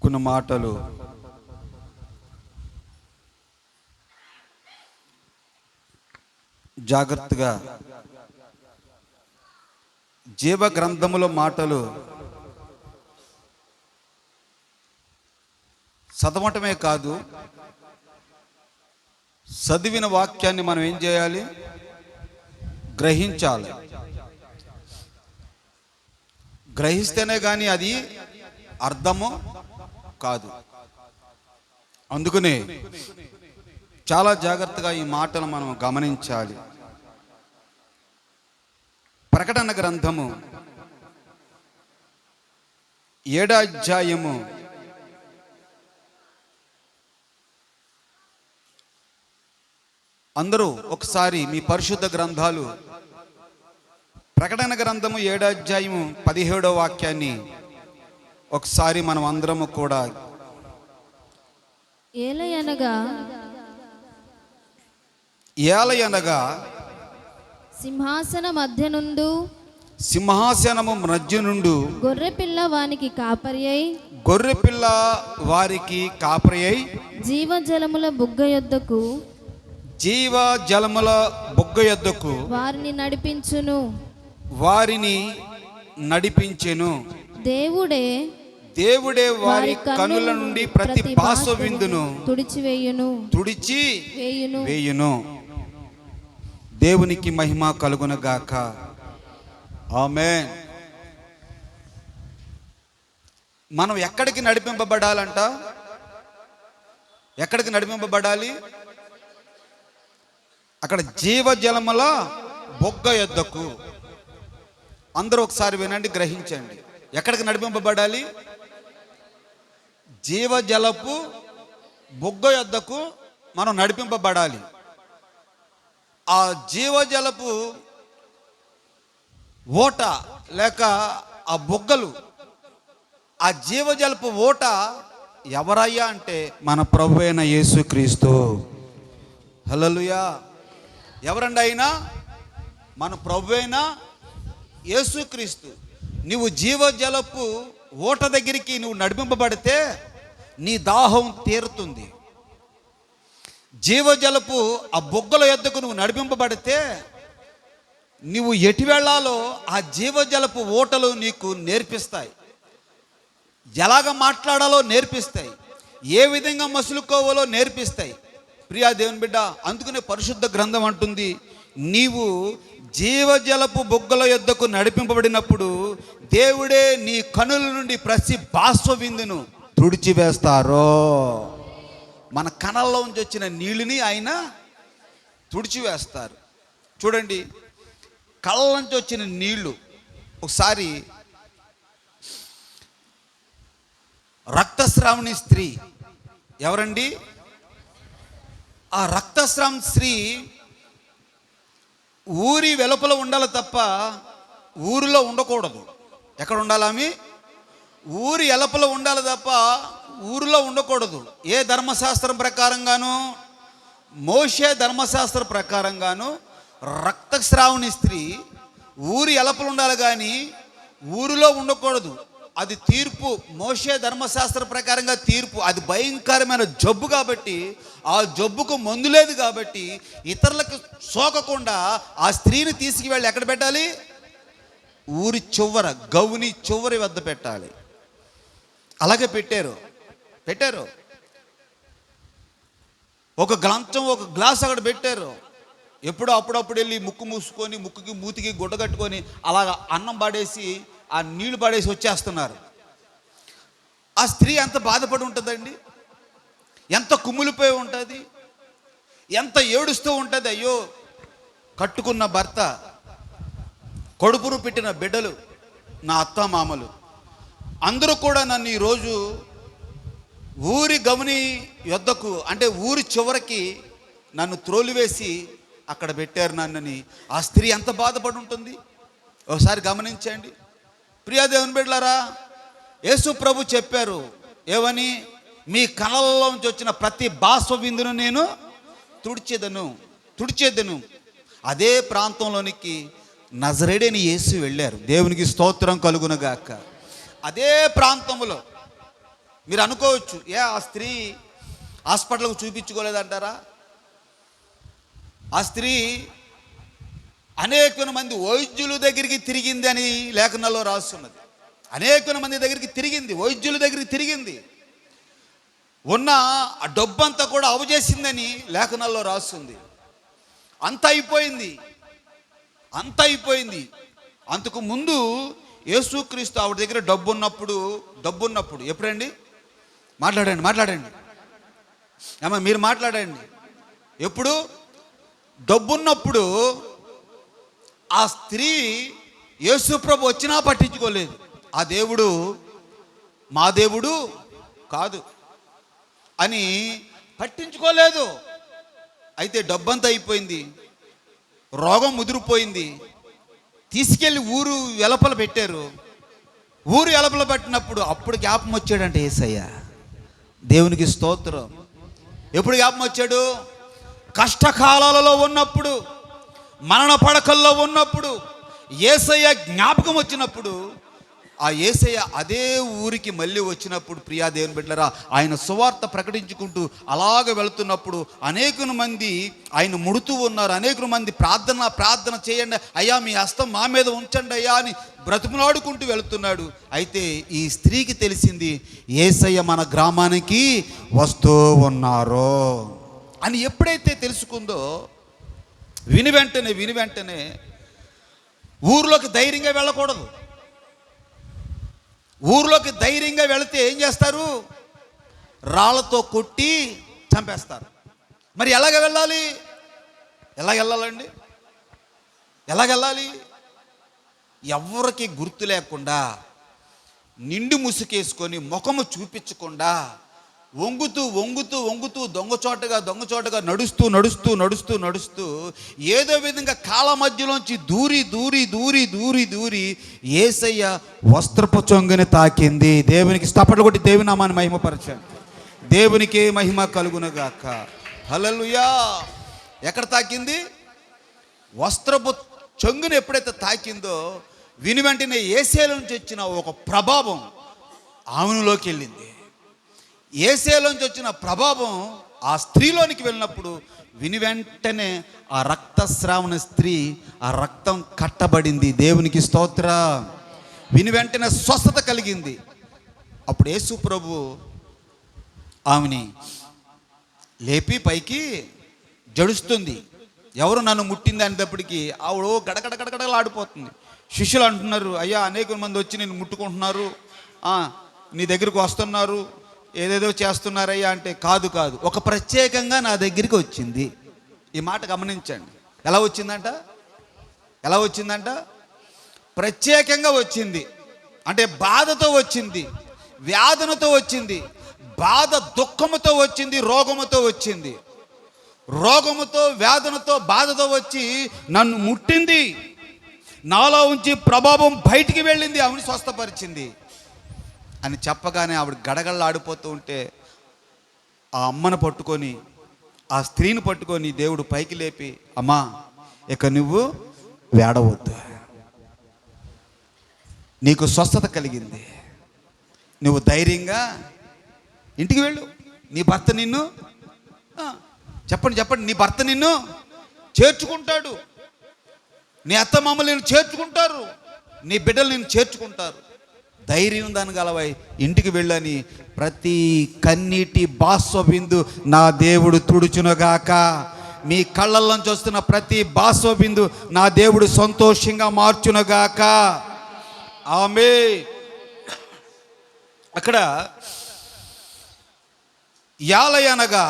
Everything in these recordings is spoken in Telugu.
చెప్పుకున్న మాటలు జాగ్రత్తగా జీవ గ్రంథముల మాటలు చదవటమే కాదు, చదివిన వాక్యాన్ని మనం ఏం చేయాలి? గ్రహించాలి. గ్రహిస్తేనే కానీ అది అర్థము కాదు. అందుకనే చాలా జాగ్రత్తగా ఈ మాటలు మనం గమనించాలి. ప్రకటన గ్రంథము 7వ అధ్యాయము 'అందరూ ఒకసారి మీ పరిశుద్ధ గ్రంథాలు ప్రకటన గ్రంథము 7వ అధ్యాయము 17వ వాక్యాన్ని ఒకసారి మనం అందరము కూడా ఏలయనగా సింహాసన సింహాసనము మధ్య నుండు గొర్రెపిల్ల వానికి కాపరి అయి జీవజలముల బుగ్గ యొద్దకు వారిని నడిపించును. దేవుడే వారి కన్నుల నుండి ప్రతి భాష విందును తుడిచివేయును. దేవునికి మహిమ కలుగునగాక. ఆమేన్. మనం ఎక్కడికి నడిపింపబడాలంట? ఎక్కడికి నడిపింపబడాలి? అక్కడ జీవజలముల బొగ్గ యొద్దకు. అందరూ ఒకసారి వినండి, గ్రహించండి. ఎక్కడికి నడిపింపబడాలి? జీవజలపు బొగ్గ యొద్దకు మనం నడిపింపబడాలి. ఆ జీవజలపు ఓట లేక ఆ బొగ్గలు, ఆ జీవజలపు ఓట ఎవరయ్యా అంటే మన ప్రభువైన యేసుక్రీస్తు. హల్లెలూయా. ఎవరండి అయినా? మన ప్రభువైన యేసుక్రీస్తు. నువ్వు జీవజలపు ఓట దగ్గరికి నువ్వు నడిపింపబడితే నీ దాహం తీరుతుంది. జీవజలపు ఆ బొగ్గల యొద్దకు నువ్వు నడిపింపబడితే నువ్వు ఎటు వెళ్ళాలో ఆ జీవజలపు ఓటలు నీకు నేర్పిస్తాయి. ఎలాగ మాట్లాడాలో నేర్పిస్తాయి. ఏ విధంగా మసులుకోవాలో నేర్పిస్తాయి. ప్రియా దేవుని బిడ్డ, అందుకనే పరిశుద్ధ గ్రంథం అంటుంది, నీవు జీవజలపు బొగ్గల యొద్దకు నడిపింపబడినప్పుడు దేవుడే నీ కనుల నుండి ప్రతి బాష్ప విందును తుడిచివేస్తారో. మన కణాల్లోంచి వచ్చిన నీళ్ళని ఆయన తుడిచివేస్తారు. చూడండి, కళ్ళ నుంచి వచ్చిన నీళ్లు ఒకసారి రక్తస్రావణి స్త్రీ ఎవరండి? ఆ రక్తస్రావం స్త్రీ ఊరి వెలుపల ఉండాలి తప్ప ఊరిలో ఉండకూడదు. ఎక్కడ ఉండాలి? ఆమె ఊరి వెలుపల ఉండాలి తప్ప ఊరిలో ఉండకూడదు. ఏ ధర్మశాస్త్రం ప్రకారంగాను, మోషే ధర్మశాస్త్ర ప్రకారంగాను రక్తస్రావణి స్త్రీ ఊరి వెలుపల ఉండాలి కానీ ఊరిలో ఉండకూడదు. అది తీర్పు, మోషే ధర్మశాస్త్ర ప్రకారంగా తీర్పు. అది భయంకరమైన జబ్బు కాబట్టి, ఆ జబ్బుకు మందు లేదు కాబట్టి ఇతరులకు సోకకుండా ఆ స్త్రీని తీసుకువెళ్ళి ఎక్కడ పెట్టాలి? ఊరి చివర, గౌని చివరి వద్ద పెట్టాలి. అలాగే పెట్టారు. ఒక గ్లాస్ అక్కడ పెట్టారు. ఎప్పుడో అప్పుడప్పుడు వెళ్ళి ముక్కు మూసుకొని, ముక్కుకి మూతికి గుడ్డ కట్టుకొని అలాగ అన్నం పాడేసి ఆ నీళ్లు పాడేసి వచ్చేస్తున్నారు. ఆ స్త్రీ ఎంత బాధపడి ఉంటుందండి, ఎంత కుమ్ములిపోయి ఉంటుంది, ఎంత ఏడుస్తూ ఉంటుంది. అయ్యో, కట్టుకున్న భర్త, కడుపును పెట్టిన బిడ్డలు, నా అత్త మామలు అందరూ కూడా నన్ను ఈరోజు ఊరి గమని యొద్దకు, అంటే ఊరి చివరికి నన్ను త్రోలివేసి అక్కడ పెట్టారు నన్నని. ఆ స్త్రీ ఎంత బాధపడి ఉంటుంది ఒకసారి గమనించండి. ప్రియా దేవుని బిడ్డలారా, యేసు ప్రభు చెప్పారు ఏమని? మీ కళ్ళల్లోంచి వచ్చిన ప్రతి బాష్ప విందును నేను తుడిచేదను. అదే ప్రాంతంలోనికి నజరేయుడైన యేసు వెళ్ళారు. దేవునికి స్తోత్రం కలుగునగాక. అదే ప్రాంతంలో మీరు అనుకోవచ్చు, ఆ స్త్రీ హాస్పిటల్కి చూపించుకోలేదంటారా? ఆ స్త్రీ అనేక మంది వైద్యుల దగ్గరికి తిరిగింది అని లేఖనాల్లో రాస్తున్నది. అనేక మంది దగ్గరికి తిరిగింది, వైద్యుల దగ్గరికి తిరిగింది, ఉన్న ఆ డబ్బంతా కూడా అవజేసిందని లేఖనాల్లో రాస్తుంది. అంత అయిపోయింది. అంతకు ముందు యేసుక్రీస్తు ఆవిడ దగ్గర డబ్బున్నప్పుడు ఎప్పుడండి? మాట్లాడండి అమ్మ, మీరు మాట్లాడండి. ఎప్పుడు? డబ్బున్నప్పుడు ఆ స్త్రీ యేసుప్రభు వచ్చినా పట్టించుకోలేదు. ఆ దేవుడు మా దేవుడు కాదు అని పట్టించుకోలేదు. అయితే డబ్బంతా అయిపోయింది, రోగం ముదిరిపోయింది, తీసుకెళ్ళి ఊరు వెలపల పెట్టారు. ఊరు వెలపల పెట్టినప్పుడు అప్పుడు జ్ఞాపం వచ్చాడంటే యేసయ్య. దేవునికి స్తోత్రం. ఎప్పుడు జ్ఞాపం వచ్చాడు? కష్టకాలాలలో ఉన్నప్పుడు, మరణ పడకల్లో ఉన్నప్పుడు యేసయ్య జ్ఞాపకం వచ్చినప్పుడు, ఆ యేసయ్య అదే ఊరికి మళ్ళీ వచ్చినప్పుడు, ప్రియా దేవుని బిడ్డలారా, ఆయన సువార్త ప్రకటించుకుంటూ అలాగ వెళుతున్నప్పుడు అనేక మంది ఆయన ముడుతూ ఉన్నారు. అనేక మంది ప్రార్థన చేయండి అయ్యా, మీ హస్తం మా మీద ఉంచండి అయ్యా అని బ్రతుకులాడుకుంటూ వెళుతున్నాడు. అయితే ఈ స్త్రీకి తెలిసింది, యేసయ్య మన గ్రామానికి వస్తూ ఉన్నారు అని ఎప్పుడైతే తెలుసుకుందో, విని వెంటనే ఊర్లోకి ధైర్యంగా వెళ్ళకూడదు. ఊర్లోకి ధైర్యంగా వెళితే ఏం చేస్తారు? రాళ్లతో కొట్టి చంపేస్తారు. మరి ఎలాగ వెళ్ళాలి? ఎలాగెళ్ళాలి? ఎవరికి గుర్తు లేకుండా, నిండు ముసుకేసుకొని ముఖము చూపించకుండా, వంగుతూ దొంగచోటగా నడుస్తూ ఏదో విధంగా కాళ్ళ మధ్యలోంచి దూరి యేసయ్య వస్త్రపు చొంగుని తాకింది. దేవునికి స్తపట్లు కొట్టి దేవుని నామాన్ని మహిమపరచండి. దేవునికి మహిమ కలుగునుగాక. హల్లెలూయా. ఎక్కడ తాకింది? వస్త్రపు చొంగుని ఎప్పుడైతే తాకిందో, విని వెంటనే యేసేల నుంచి వచ్చిన ఒక ప్రభావం ఆమెలోకి వెళ్ళింది. యేసేలోంచి వచ్చిన ప్రభావం ఆ స్త్రీలోనికి వెళ్ళినప్పుడు విని వెంటనే ఆ రక్తస్రావణ స్త్రీ, ఆ రక్తం కట్టబడింది. దేవునికి స్తోత్ర. విని వెంటనే స్వస్థత కలిగింది. అప్పుడు యేసు ప్రభు ఆమెని లేపి పైకి జడుస్తుంది. ఎవరు నన్ను ముట్టింది అనేటప్పటికీ ఆవిడ గడగడలాడిపోతుంది. శిష్యులు అంటున్నారు, అయ్యా అనేక మంది వచ్చి నేను ముట్టుకుంటున్నారు, నీ దగ్గరికి వస్తున్నారు, ఏదేదో చేస్తున్నారయ్యా అంటే, కాదు ఒక ప్రత్యేకంగా నా దగ్గరికి వచ్చింది. ఈ మాట గమనించండి. ఎలా వచ్చిందంట? ప్రత్యేకంగా వచ్చింది. అంటే బాధతో వచ్చింది, వ్యాధనతో వచ్చింది, దుఃఖముతో వచ్చింది, రోగముతో వ్యాధనతో బాధతో వచ్చి నన్ను ముట్టింది. నాలో ఉంచి ప్రభావం బయటికి వెళ్ళింది, ఆమెను స్వస్థపరిచింది అని చెప్పగానే ఆవిడ గడగడలాడిపోతూ ఉంటే, ఆ అమ్మను పట్టుకొని, ఆ స్త్రీని పట్టుకొని దేవుడు పైకి లేపి, అమ్మా ఇక నువ్వు వేడవద్దు, నీకు స్వస్థత కలిగింది, నువ్వు ధైర్యంగా ఇంటికి వెళ్ళు. నీ భర్త నిన్ను చెప్పండి నీ భర్త నిన్ను చేర్చుకుంటాడు, నీ అత్తమామలు నిన్ను చేర్చుకుంటారు, నీ బిడ్డలు నిన్ను చేర్చుకుంటారు. ధైర్యం దాని గలవై ఇంటికి వెళ్ళని ప్రతి కన్నీటి బాష్ప బిందు నా దేవుడు తుడుచునుగాక. మీ కళ్ళల్లోంచి వస్తున్న ప్రతి బాష్ప బిందు నా దేవుడు సంతోషంగా మార్చునుగాక. ఆమేన్. అక్కడ యాలయనగా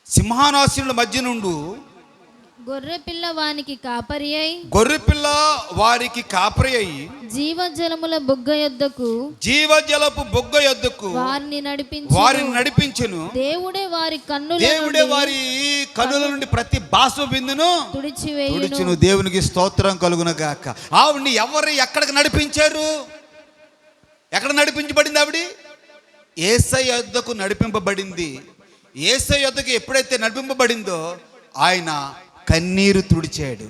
సింహానాసనుల మధ్య నుండి గొర్రెపిల్ల వారికి కాపరి అయి జీవజలపు బుగ్గ యొద్దకు వారిని నడిపించెను. దేవుడే వారి కన్నుల నుండి ప్రతి బాష్ప బిందును తుడిచివేయును. దేవునికి స్తోత్రం కలుగునుగాక. ఆవిడ్ని ఎక్కడికి నడిపించారు? ఎక్కడ నడిపించబడింది ఆవిడ? యేసయ్య యొద్దకు నడిపింపబడింది. యేసయ్య యొద్దకు ఎప్పుడైతే నడిపింపబడిందో ఆయన కన్నీరు తుడిచాడు.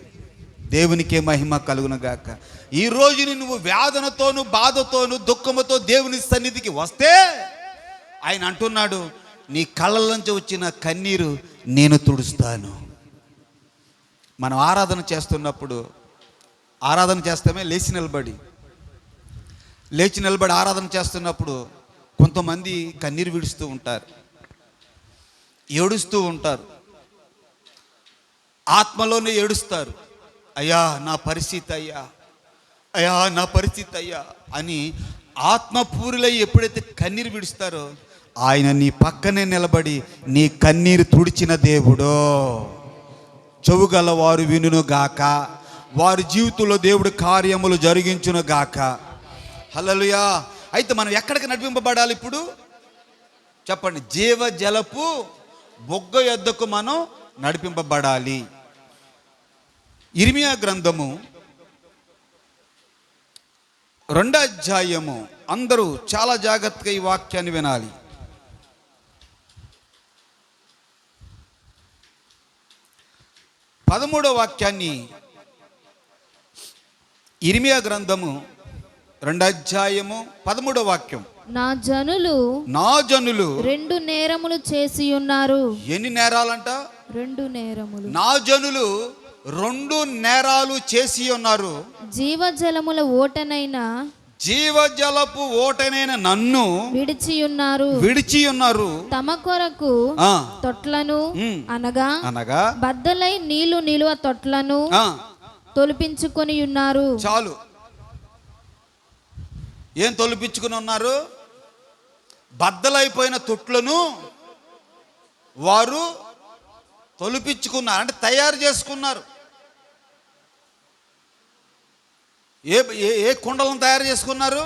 దేవునికే మహిమ కలుగును గాక. ఈ రోజుని నువ్వు వేదనతోను బాధతోను దుఃఖముతో దేవుని సన్నిధికి వస్తే ఆయన అంటున్నాడు, నీ కళ్ళ నుంచి వచ్చిన కన్నీరు నేను తుడుస్తాను. మనం ఆరాధన చేస్తున్నప్పుడు, ఆరాధన చేస్తామే లేచి నిలబడి ఆరాధన చేస్తున్నప్పుడు కొంతమంది కన్నీరు విడుస్తూ ఉంటారు, ఏడుస్తూ ఉంటారు, ఆత్మలోనే ఏడుస్తారు. అయ్యా నా పరిస్థితి అయ్యా నా పరిస్థితి అయ్యా అని ఆత్మపూరులై ఎప్పుడైతే కన్నీరు విడుస్తారో ఆయన నీ పక్కనే నిలబడి నీ కన్నీరు తుడిచిన దేవుడో. చెవుగల వారు వినును గాక, వారి జీవితంలో దేవుడు కార్యములు జరిగించును గాక. హల్లెలూయా. అయితే మనం ఎక్కడికి నడిపింపబడాలి ఇప్పుడు చెప్పండి? జీవజలపు బొగ్గ యొద్దకు మనం నడిపింపబడాలి. ఇర్మియా గ్రంథము 2వ అధ్యాయము, అందరూ చాలా జాగ్రత్తగా ఈ వాక్యాన్ని వినాలి. 13వ వాక్యాన్ని, ఇర్మియా గ్రంథము 2వ అధ్యాయము 13వ వాక్యం. నా జనులు 2 నేరములు చేసి ఉన్నారు. ఎన్ని నేరాలంట? 2 నేరములు. నా జనులు 2 నేరాలు చేసి ఉన్నారు. జీవజలముల జీవజలపు ఓటనైన నన్ను విడిచి ఉన్నారు. తమ కొరకు తొట్లను అనగా బద్దలై నీళ్లు నిలువ తొట్లను తొలిపించుకొని ఉన్నారు. చాలు. ఏం తొలిపించుకుని ఉన్నారు? బద్దలైపోయిన తొట్లను వారు తొలిపించుకున్నారు, అంటే తయారు చేసుకున్నారు. ఏ కుండలను తయారు చేసుకున్నారు?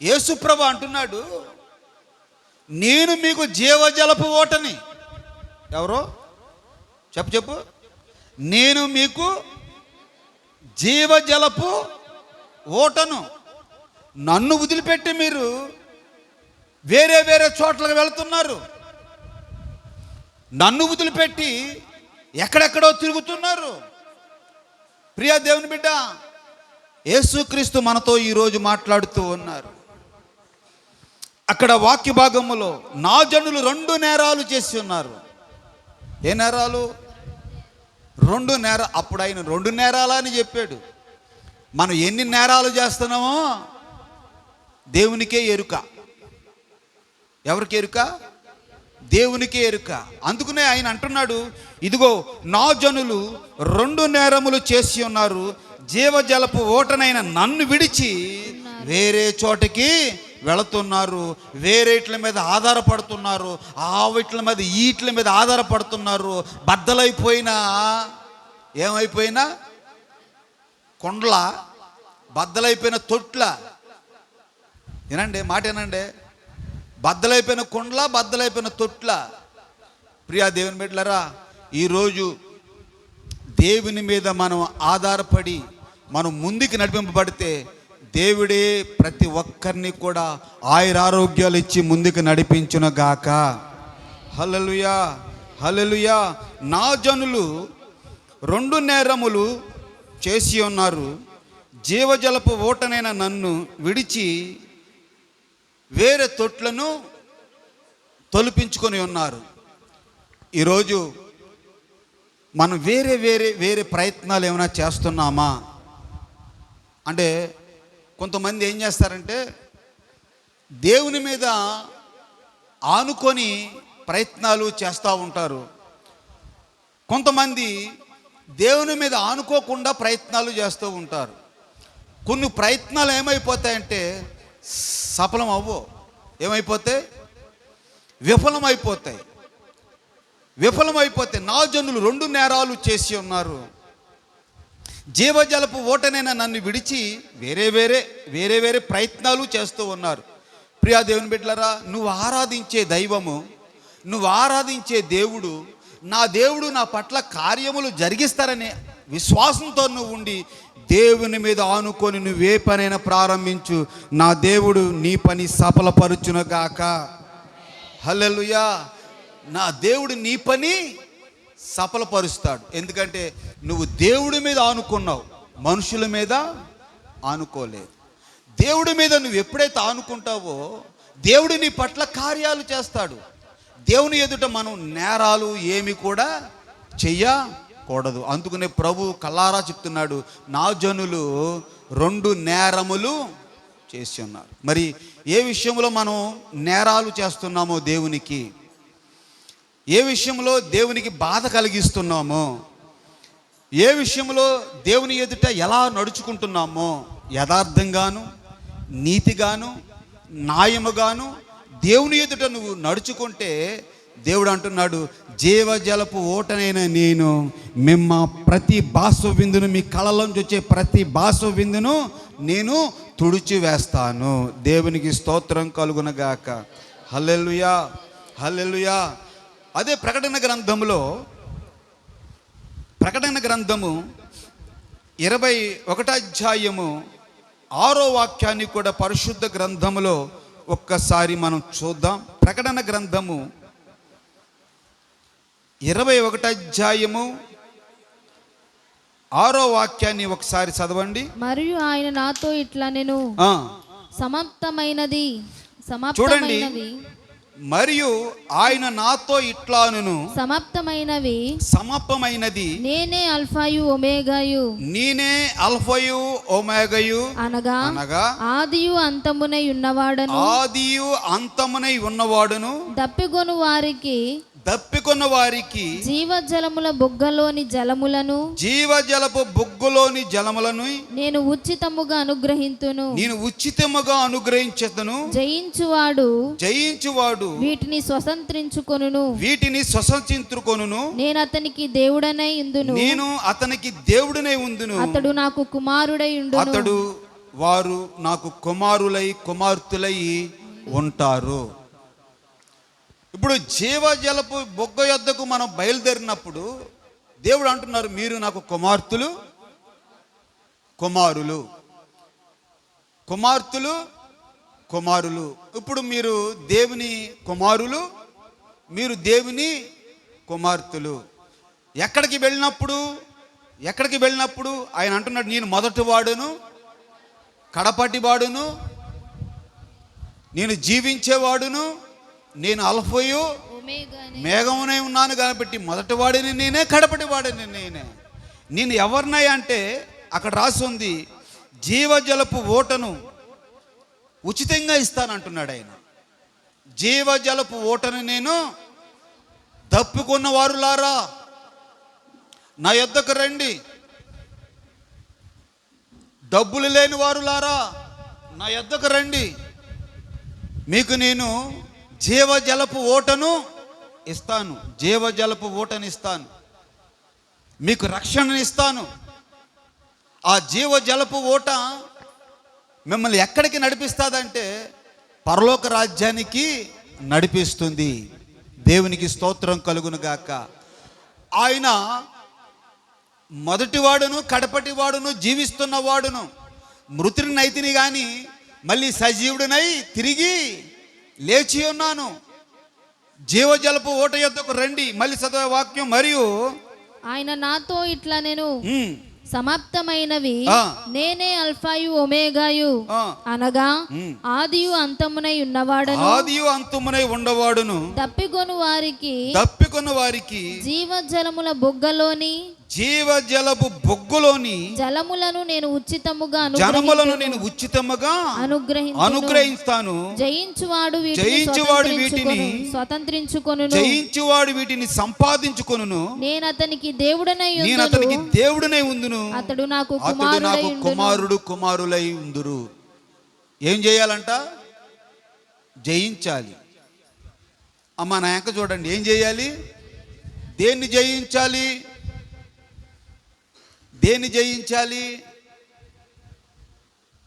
యేసుప్రభు అంటున్నాడు, నేను మీకు జీవజలపు ఓటని. ఎవరో చెప్పు. నేను మీకు జీవజలపు ఓటను. నన్ను వదిలిపెట్టి మీరు వేరే చోట్లకు వెళుతున్నారు. నన్ను వదిలిపెట్టి ఎక్కడెక్కడో తిరుగుతున్నారు. ప్రియా దేవుని బిడ్డ, యేసుక్రీస్తు మనతో ఈరోజు మాట్లాడుతూ ఉన్నారు. అక్కడ వాక్య భాగములో నా జనులు 2 నేరాలు చేసి ఉన్నారు. ఏ నేరాలు? 2 నేరాలు. అప్పుడు ఆయన 2 నేరాలు అని చెప్పాడు. మనం ఎన్ని నేరాలు చేస్తున్నామో దేవునికే ఎరుక. ఎవరికి ఎరుక? దేవునికే ఎరుక. అందుకనే ఆయన అంటున్నాడు, ఇదిగో నా జనులు 2 నేరములు చేసి ఉన్నారు. జీవజలపు ఓటనైన నన్ను విడిచి వేరే చోటకి వెళుతున్నారు. వేరేట్ల మీద ఆధారపడుతున్నారు. వీట్ల మీద ఈట్ల మీద ఆధారపడుతున్నారు. బద్దలైపోయినా ఏమైపోయినా కొండల, బద్దలైపోయిన తొట్ల. ఏనండి, మాట ఏనండి. బద్దలైపోయిన కొండల, బద్దలైపోయిన తొట్ల. ప్రియా దేవుని బిడ్డలారా, ఈరోజు దేవుని మీద మనం ఆధారపడి మనం ముందుకు నడిపింపబడితే దేవుడే ప్రతి ఒక్కరిని కూడా ఆయురారోగ్యాలు ఇచ్చి ముందుకు నడిపించును గాక. హల్లెలూయా, హల్లెలూయా. నా జనులు 2 నేరములు చేసి ఉన్నారు. జీవజలపు ఓటనైన నన్ను విడిచి వేరే తొట్లను తొలిపించుకొని ఉన్నారు. ఈరోజు మనం వేరే ప్రయత్నాలు ఏమైనా చేస్తున్నామా అంటే, కొంతమంది ఏం చేస్తారంటే దేవుని మీద ఆనుకొని ప్రయత్నాలు చేస్తూ ఉంటారు. కొంతమంది దేవుని మీద ఆనుకోకుండా ప్రయత్నాలు చేస్తూ ఉంటారు. కొన్ని ప్రయత్నాలు ఏమైపోతాయంటే సఫలం అవ్వవు. ఏమైపోతాయి? విఫలమైపోతాయి. నా జనులు 2 నేరాలు చేసి ఉన్నారు. జీవజలపు ఓటనైనా నన్ను విడిచి వేరే ప్రయత్నాలు చేస్తూ ఉన్నారు. ప్రియా దేవుని బిడ్డలారా, నువ్వు ఆరాధించే దైవము, నువ్వు ఆరాధించే దేవుడు, నా దేవుడు నా పట్ల కార్యములు జరిగిస్తారనే విశ్వాసంతో నువ్వు ఉండి దేవుని మీద ఆనుకొని నువ్వే పనైనా ప్రారంభించు. నా దేవుడు నీ పని సఫలపరుచునుగాక. హల్లెలూయా. నా దేవుడు నీ పని సఫలపరుస్తాడు. ఎందుకంటే నువ్వు దేవుడి మీద ఆనుకున్నావు, మనుషుల మీద ఆనుకోలేదు. దేవుడి మీద నువ్వు ఎప్పుడైతే ఆనుకుంటావో దేవుడు నీ పట్ల కార్యాలు చేస్తాడు. దేవుని ఎదుట మనం నేరాలు ఏమి కూడా చెయ్యకూడదు. అందుకనే ప్రభు కల్లారా చెప్తున్నాడు, నా జనులు 2 నేరములు చేసి ఉన్నారు. మరి ఏ విషయంలో మనం నేరాలు చేస్తున్నామో దేవునికి, ఏ విషయంలో దేవునికి బాధ కలిగిస్తున్నామో, ఏ విషయంలో దేవుని ఎదుట ఎలా నడుచుకుంటున్నామో, యథార్థంగాను నీతిగాను న్యాయముగాను దేవుని ఎదుట నువ్వు నడుచుకుంటే దేవుడు అంటున్నాడు, జీవజలపు ఓటనైన నేను మిమ్మ ప్రతి బాష్ప విందును, మీ కళ్ళలోంచి వచ్చే ప్రతి బాష్ప విందును నేను తుడిచి వేస్తాను. దేవునికి స్తోత్రం కలుగునగాక. హల్లెలూయా, హల్లెలూయా. అదే ప్రకటన గ్రంథంలో, ప్రకటన గ్రంథము 21వ అధ్యాయము 6వ వాక్యాన్ని కూడా పరిశుద్ధ గ్రంథములో ఒక్కసారి మనం చూద్దాం. ప్రకటన గ్రంథము 21వ అధ్యాయము 6వ వాక్యాన్ని ఒకసారి చదవండి. మరియు ఆయన నాతో ఇట్లా నేను సమాప్తమైనది చూడండి. మరియు ఆయన నాతో ఇట్లానును సమాప్తమైనది నేనే అల్ఫాయు ఒమేగాయు, నేనే అల్ఫయు ఒమేగాయు అనగా ఆదియు అంతమునై ఉన్నవాడును దప్పికొను వారికి జీవజలముల బుగ్గలోని జీవజలపు బుగ్గలోని జలములను నేను ఉచితముగా అనుగ్రహించును. జయించువాడు వీటిని స్వతంత్రించుకొనును. నేను అతనికి దేవుడనై ఉందును. అతడు నాకు కుమారుడై ఉండును. అతడు వారు నాకు కుమారులై కుమార్తెలై ఉంటారు. ఇప్పుడు జీవజలపు బొగ్గ యొద్దకు మనం బయలుదేరినప్పుడు దేవుడు అంటున్నారు, మీరు నాకు కుమారులు. ఇప్పుడు మీరు దేవుని కుమారులు, మీరు దేవుని కుమార్తెలు. ఎక్కడికి వెళ్ళినప్పుడు ఆయన అంటున్నాడు, నేను మొదటి వాడును, కడపటి వాడును, నేను జీవించేవాడును, నేను అల్ఫయు మేఘమునై ఉన్నాను కాబట్టి మొదటి వాడిని నేనే, కడపటి వాడిని నేనే. నేను ఎవరినై అంటే అక్కడ రాసి ఉంది, జీవజలపు ఓటను ఉచితంగా ఇస్తానంటున్నాడు ఆయన. జీవజలపు ఓటను నేను, దప్పుకున్న వారులారా నా యొద్దకు రండి, డబ్బులు లేని వారులారా నా యొద్దకు రండి, మీకు నేను జీవజలపు ఓటను ఇస్తాను, మీకు రక్షణనిస్తాను. ఆ జీవజలపు ఓట మిమ్మల్ని ఎక్కడికి నడిపిస్తుందంటే పరలోక రాజ్యానికి నడిపిస్తుంది. దేవునికి స్తోత్రం కలుగును గాక. ఆయన మొదటివాడును, కడపటివాడును, జీవిస్తున్నవాడును, మృతుడినైతిని కానీ మళ్ళీ సజీవుడినై తిరిగి లేచి ఉన్నాను. జీవజలపు ఓట యొద్దకు రండి. మళ్ళీ చదివే వాక్యం, మరియు ఆయన నాతో ఇట్లా నేను సమాప్తమైనవి నేనే అల్ఫాయు ఒమేగాయు, అనగా ఆదియు అంతమునై ఉన్నవాడును దప్పికొను వారికి జీవజలముల బొగ్గలోని జలములను నేను ఉచితముగా అనుగ్రహిస్తాను. జయించువాడు వీటిని సంపాదించుకొనును. నేను అతనికి దేవుడనై ఉందును. అతడు నాకు కుమారులై ఉందురు. ఏం చేయాలంట? జయించాలి. అమ్మ నా యొక్క చూడండి, ఏం చేయాలి? దేన్ని జయించాలి?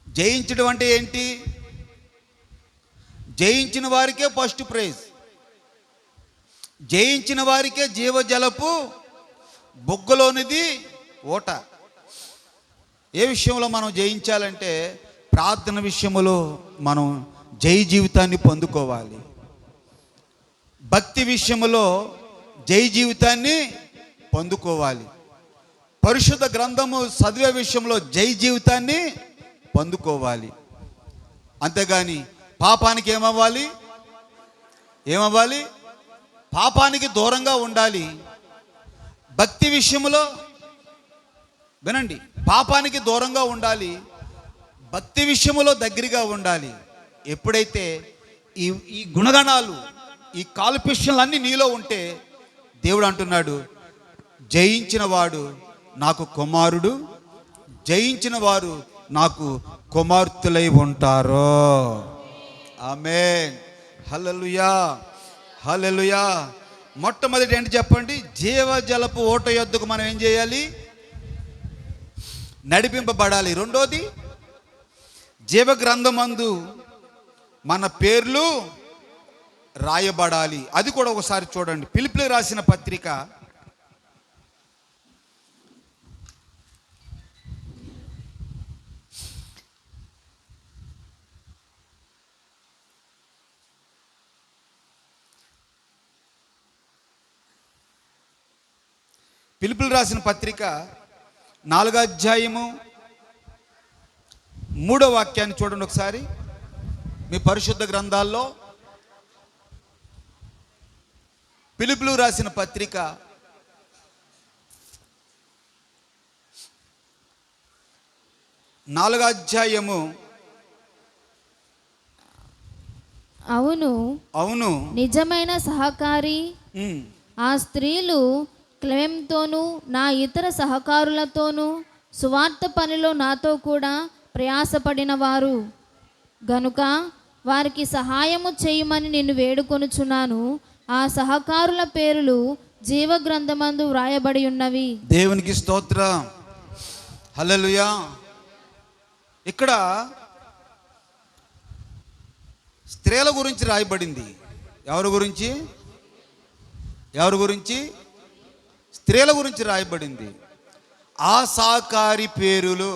జయించడం అంటే ఏంటి? జయించిన వారికే ఫస్ట్ ప్రైజ్, జయించిన వారికే జీవజలపు బొగ్గలోనిది ఓట. ఏ విషయంలో మనం జయించాలంటే ప్రార్థన విషయంలో మనం జయ జీవితాన్ని పొందుకోవాలి. భక్తి విషయంలో జయ జీవితాన్ని పొందుకోవాలి. పరిశుద్ధ గ్రంథము చదివే విషయంలో జై జీవితాన్ని పొందుకోవాలి. అంతేగాని పాపానికి ఏమవ్వాలి? పాపానికి దూరంగా ఉండాలి. భక్తి విషయంలో వినండి, పాపానికి దూరంగా ఉండాలి, భక్తి విషయంలో దగ్గరగా ఉండాలి. ఎప్పుడైతే ఈ గుణగణాలు, ఈ కాలుష్యాలన్నీ నీలో ఉంటే దేవుడు అంటున్నాడు, జయించిన వాడు నాకు కుమారుడు, జయించిన వారు నాకు కుమార్తెలై ఉంటారు. ఆమేన్. హల్లెలూయా, హల్లెలూయా. మొట్టమొదటి ఏంటి చెప్పండి? జీవజలపు ఓట యొద్దకు మనం ఏం చేయాలి? నడిపింపబడాలి. రెండోది, జీవ గ్రంథమందు మన పేర్లు రాయబడాలి. అది కూడా ఒకసారి చూడండి. ఫిలిప్పీయులకు రాసిన పత్రిక 4వ అధ్యాయము 3వ వాక్యాన్ని చూడండి ఒకసారి మీ పరిశుద్ధ గ్రంథాల్లో. ఫిలిప్పీయులకు రాసిన పత్రిక 4వ అధ్యాయము. అవును నిజమైన సహకారి ఆ స్త్రీలు క్లెమెంతోనూ నా ఇతర సహకారులతోనూ సువార్త పనిలో నాతో కూడా ప్రయాసపడిన వారు గనుక వారికి సహాయము చేయమని నిన్ను వేడుకొనుచున్నాను. ఆ సహకారుల పేర్లు జీవ గ్రంథమందు వ్రాయబడి ఉన్నవి. దేవునికి స్తోత్రం. హల్లెలూయా. ఇక్కడ స్త్రీల గురించి రాయబడింది. ఎవరి గురించి? స్త్రీల గురించి రాయబడింది. ఆ సహకారి పేరులు,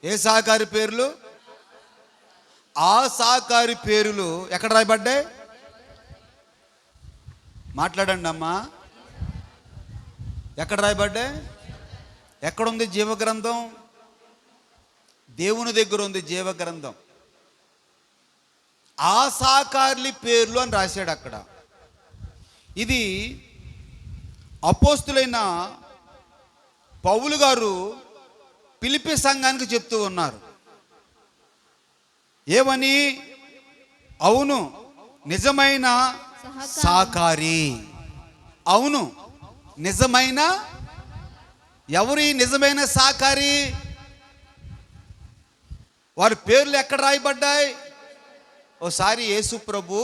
ఏ సహకారి పేర్లు? ఆ సహకారి పేరులు ఎక్కడ రాయబడ్డాయి? మాట్లాడండి అమ్మా. ఎక్కడ రాయబడ్డాయి? ఎక్కడుంది జీవగ్రంథం? దేవుని దగ్గర ఉంది జీవగ్రంథం. ఆ సహకారుల పేర్లు అని రాశాడు అక్కడ. ఇది అపోస్తులైన పౌలు గారు ఫిలిప్పీ సంఘానికి చెప్తూ ఉన్నారు. ఏమని? అవును నిజమైన సహకారి. అవును నిజమైన. ఎవరి నిజమైన సహకారి? వారి పేర్లు ఎక్కడ రాయబడ్డాయి? ఓసారి యేసు ప్రభు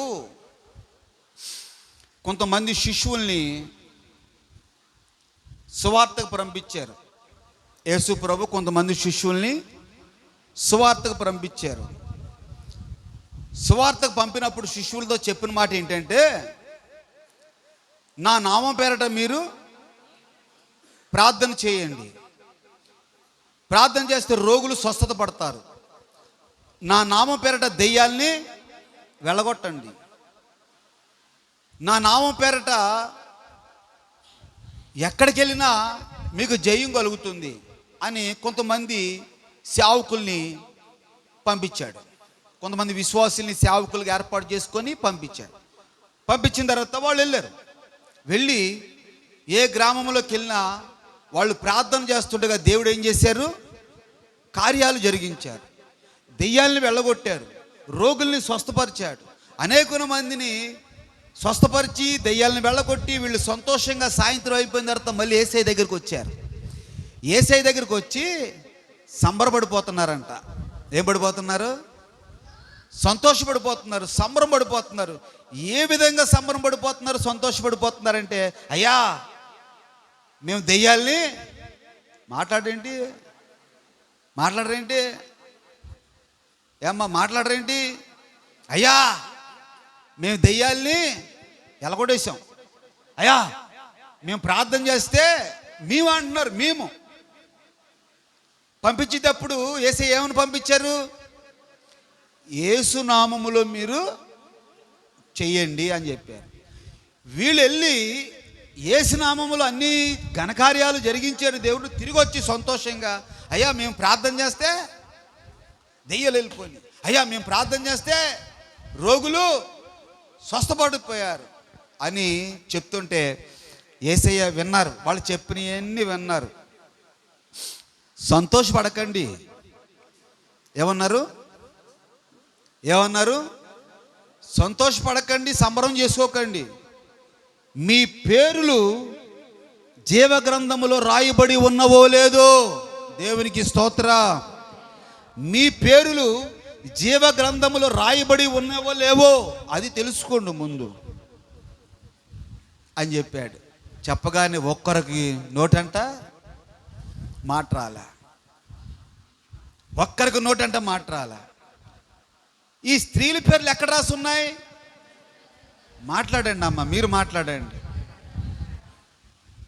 కొంతమంది శిష్యుల్ని సువార్తకు పంపించారు. యేసు ప్రభు కొంతమంది శిష్యుల్ని సువార్తకు పంపించారు. సువార్తకు పంపినప్పుడు శిష్యులతో చెప్పిన మాట ఏంటంటే, నా నామం పేరట మీరు ప్రార్థన చేయండి. ప్రార్థన చేస్తే రోగులు స్వస్థత పడతారు. నా నామం పేరట దెయ్యాల్ని వెళ్ళగొట్టండి. నా నామం పేరట ఎక్కడికి వెళ్ళినా మీకు జయం కలుగుతుంది అని కొంతమంది సేవకుల్ని పంపించాడు. కొంతమంది విశ్వాసుల్ని సేవకులుగా ఏర్పాటు చేసుకొని పంపించాడు. పంపించిన తర్వాత వాళ్ళు వెళ్ళారు. వెళ్ళి ఏ గ్రామంలోకి వెళ్ళినా వాళ్ళు ప్రార్థన చేస్తుండగా దేవుడు ఏం చేశారు? కార్యాలు జరిగించారు. దెయ్యాల్ని వెళ్ళగొట్టారు. రోగుల్ని స్వస్థపరిచాడు. అనేక మందిని స్వస్థపరిచి దెయ్యాలను వెళ్ళగొట్టి వీళ్ళు సంతోషంగా సాయంత్రం అయిపోయిన తర్వాత మళ్ళీ యేసయ్య దగ్గరికి వచ్చారు. యేసయ్య దగ్గరికి వచ్చి సంబరపడిపోతున్నారంట. ఏం పడిపోతున్నారు? సంతోషపడిపోతున్నారు, సంబరపడిపోతున్నారు. ఏ విధంగా సంబరపడిపోతున్నారు, సంతోషపడిపోతున్నారంటే, అయ్యా మేము దెయ్యాల్ని మాట్లాడరేంటి ఏమ్మా మాట్లాడరేంటి? అయ్యా మేము దెయ్యాల్ని ఎలగొట్టేశాం. అయ్యా మేము ప్రార్థన చేస్తే మేము అంటున్నారు. మేము పంపించేటప్పుడు యేసయ్య ఏమని పంపించారు? యేసు నామములో మీరు చెయ్యండి అని చెప్పారు. వీళ్ళు వెళ్ళి యేసు నామములో అన్ని ఘనకార్యాలు జరిగించాడు దేవుడు. తిరిగి వచ్చి సంతోషంగా, అయ్యా మేము ప్రార్థన చేస్తే దెయ్యాలు వెళ్ళిపోయి, అయ్యా మేము ప్రార్థన చేస్తే రోగులు స్వస్థపడిపోయారు అని చెప్తుంటే యేసయ్య విన్నారు. వాళ్ళు చెప్పినవన్నీ విన్నారు. సంతోషపడకండి. ఏమన్నారు? సంతోషపడకండి, సంబరం చేసుకోకండి. మీ పేర్లు జీవగ్రంథములో రాయబడి ఉన్నవో లేదో, దేవునికి స్తోత్ర. మీ పేర్లు జీవగ్రంథములో రాయబడి ఉన్నవో లేవో అది తెలుసుకోండి ముందు అని చెప్పాడు. చెప్పగానే ఒక్కరికి నోటంట మాట రాలే. ఒక్కరికి నోటంట మాట రాలే. ఈ స్త్రీల పేర్లు ఎక్కడ రాసి ఉన్నాయి? మాట్లాడండి అమ్మ, మీరు మాట్లాడండి.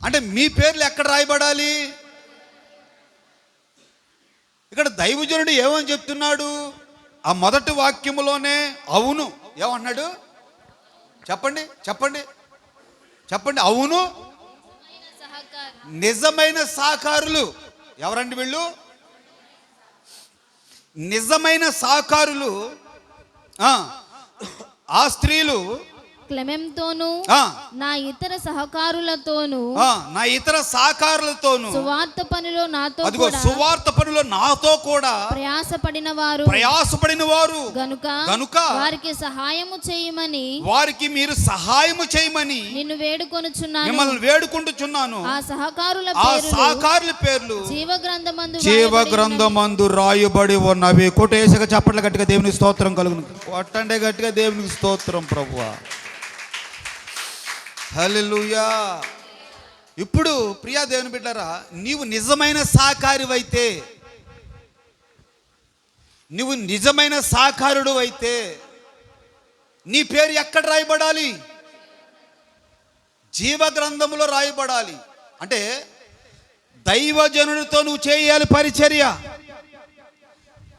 అంటే మీ పేర్లు ఎక్కడ రాయబడాలి? ఇక్కడ దైవజనుడు ఏమని చెప్తున్నాడు? ఆ మొదటి వాక్యములోనే అవును ఏమన్నాడు? చెప్పండి. అవును, నిజమైన సహకారులు. ఎవరండి వీళ్ళు? నిజమైన సహకారులు. ఆ స్త్రీలు క్లెమెంతోను నా ఇతర సహకారులతోను సువార్త పనిలో నాతో కూడా ప్రయాసపడిన వారు గనుక వారికి సహాయము చేయమని మీరు సహాయము చేయమని మిమ్మల్ని వేడుకొనుచున్నాను. ఆ సహకారుల పేర్లు జీవగ్రంథమందు రాయబడి ఉన్నవి. కొట్టేసగా చప్పట్ల గట్టిగా దేవునికి స్తోత్రం కలుగును. కొట్టండి గట్టిగా దేవునికి స్తోత్రం ప్రభువా. హల్లెలూయా. ఇప్పుడు ప్రియా దేవుని బిడ్డలారా, నీవు నిజమైన సహకారివైతే, నువ్వు నిజమైన సహకారుడు అయితే నీ పేరు ఎక్కడ రాయబడాలి? జీవగ్రంథములో రాయబడాలి. అంటే దైవజనుడితో నువ్వు చేయాలి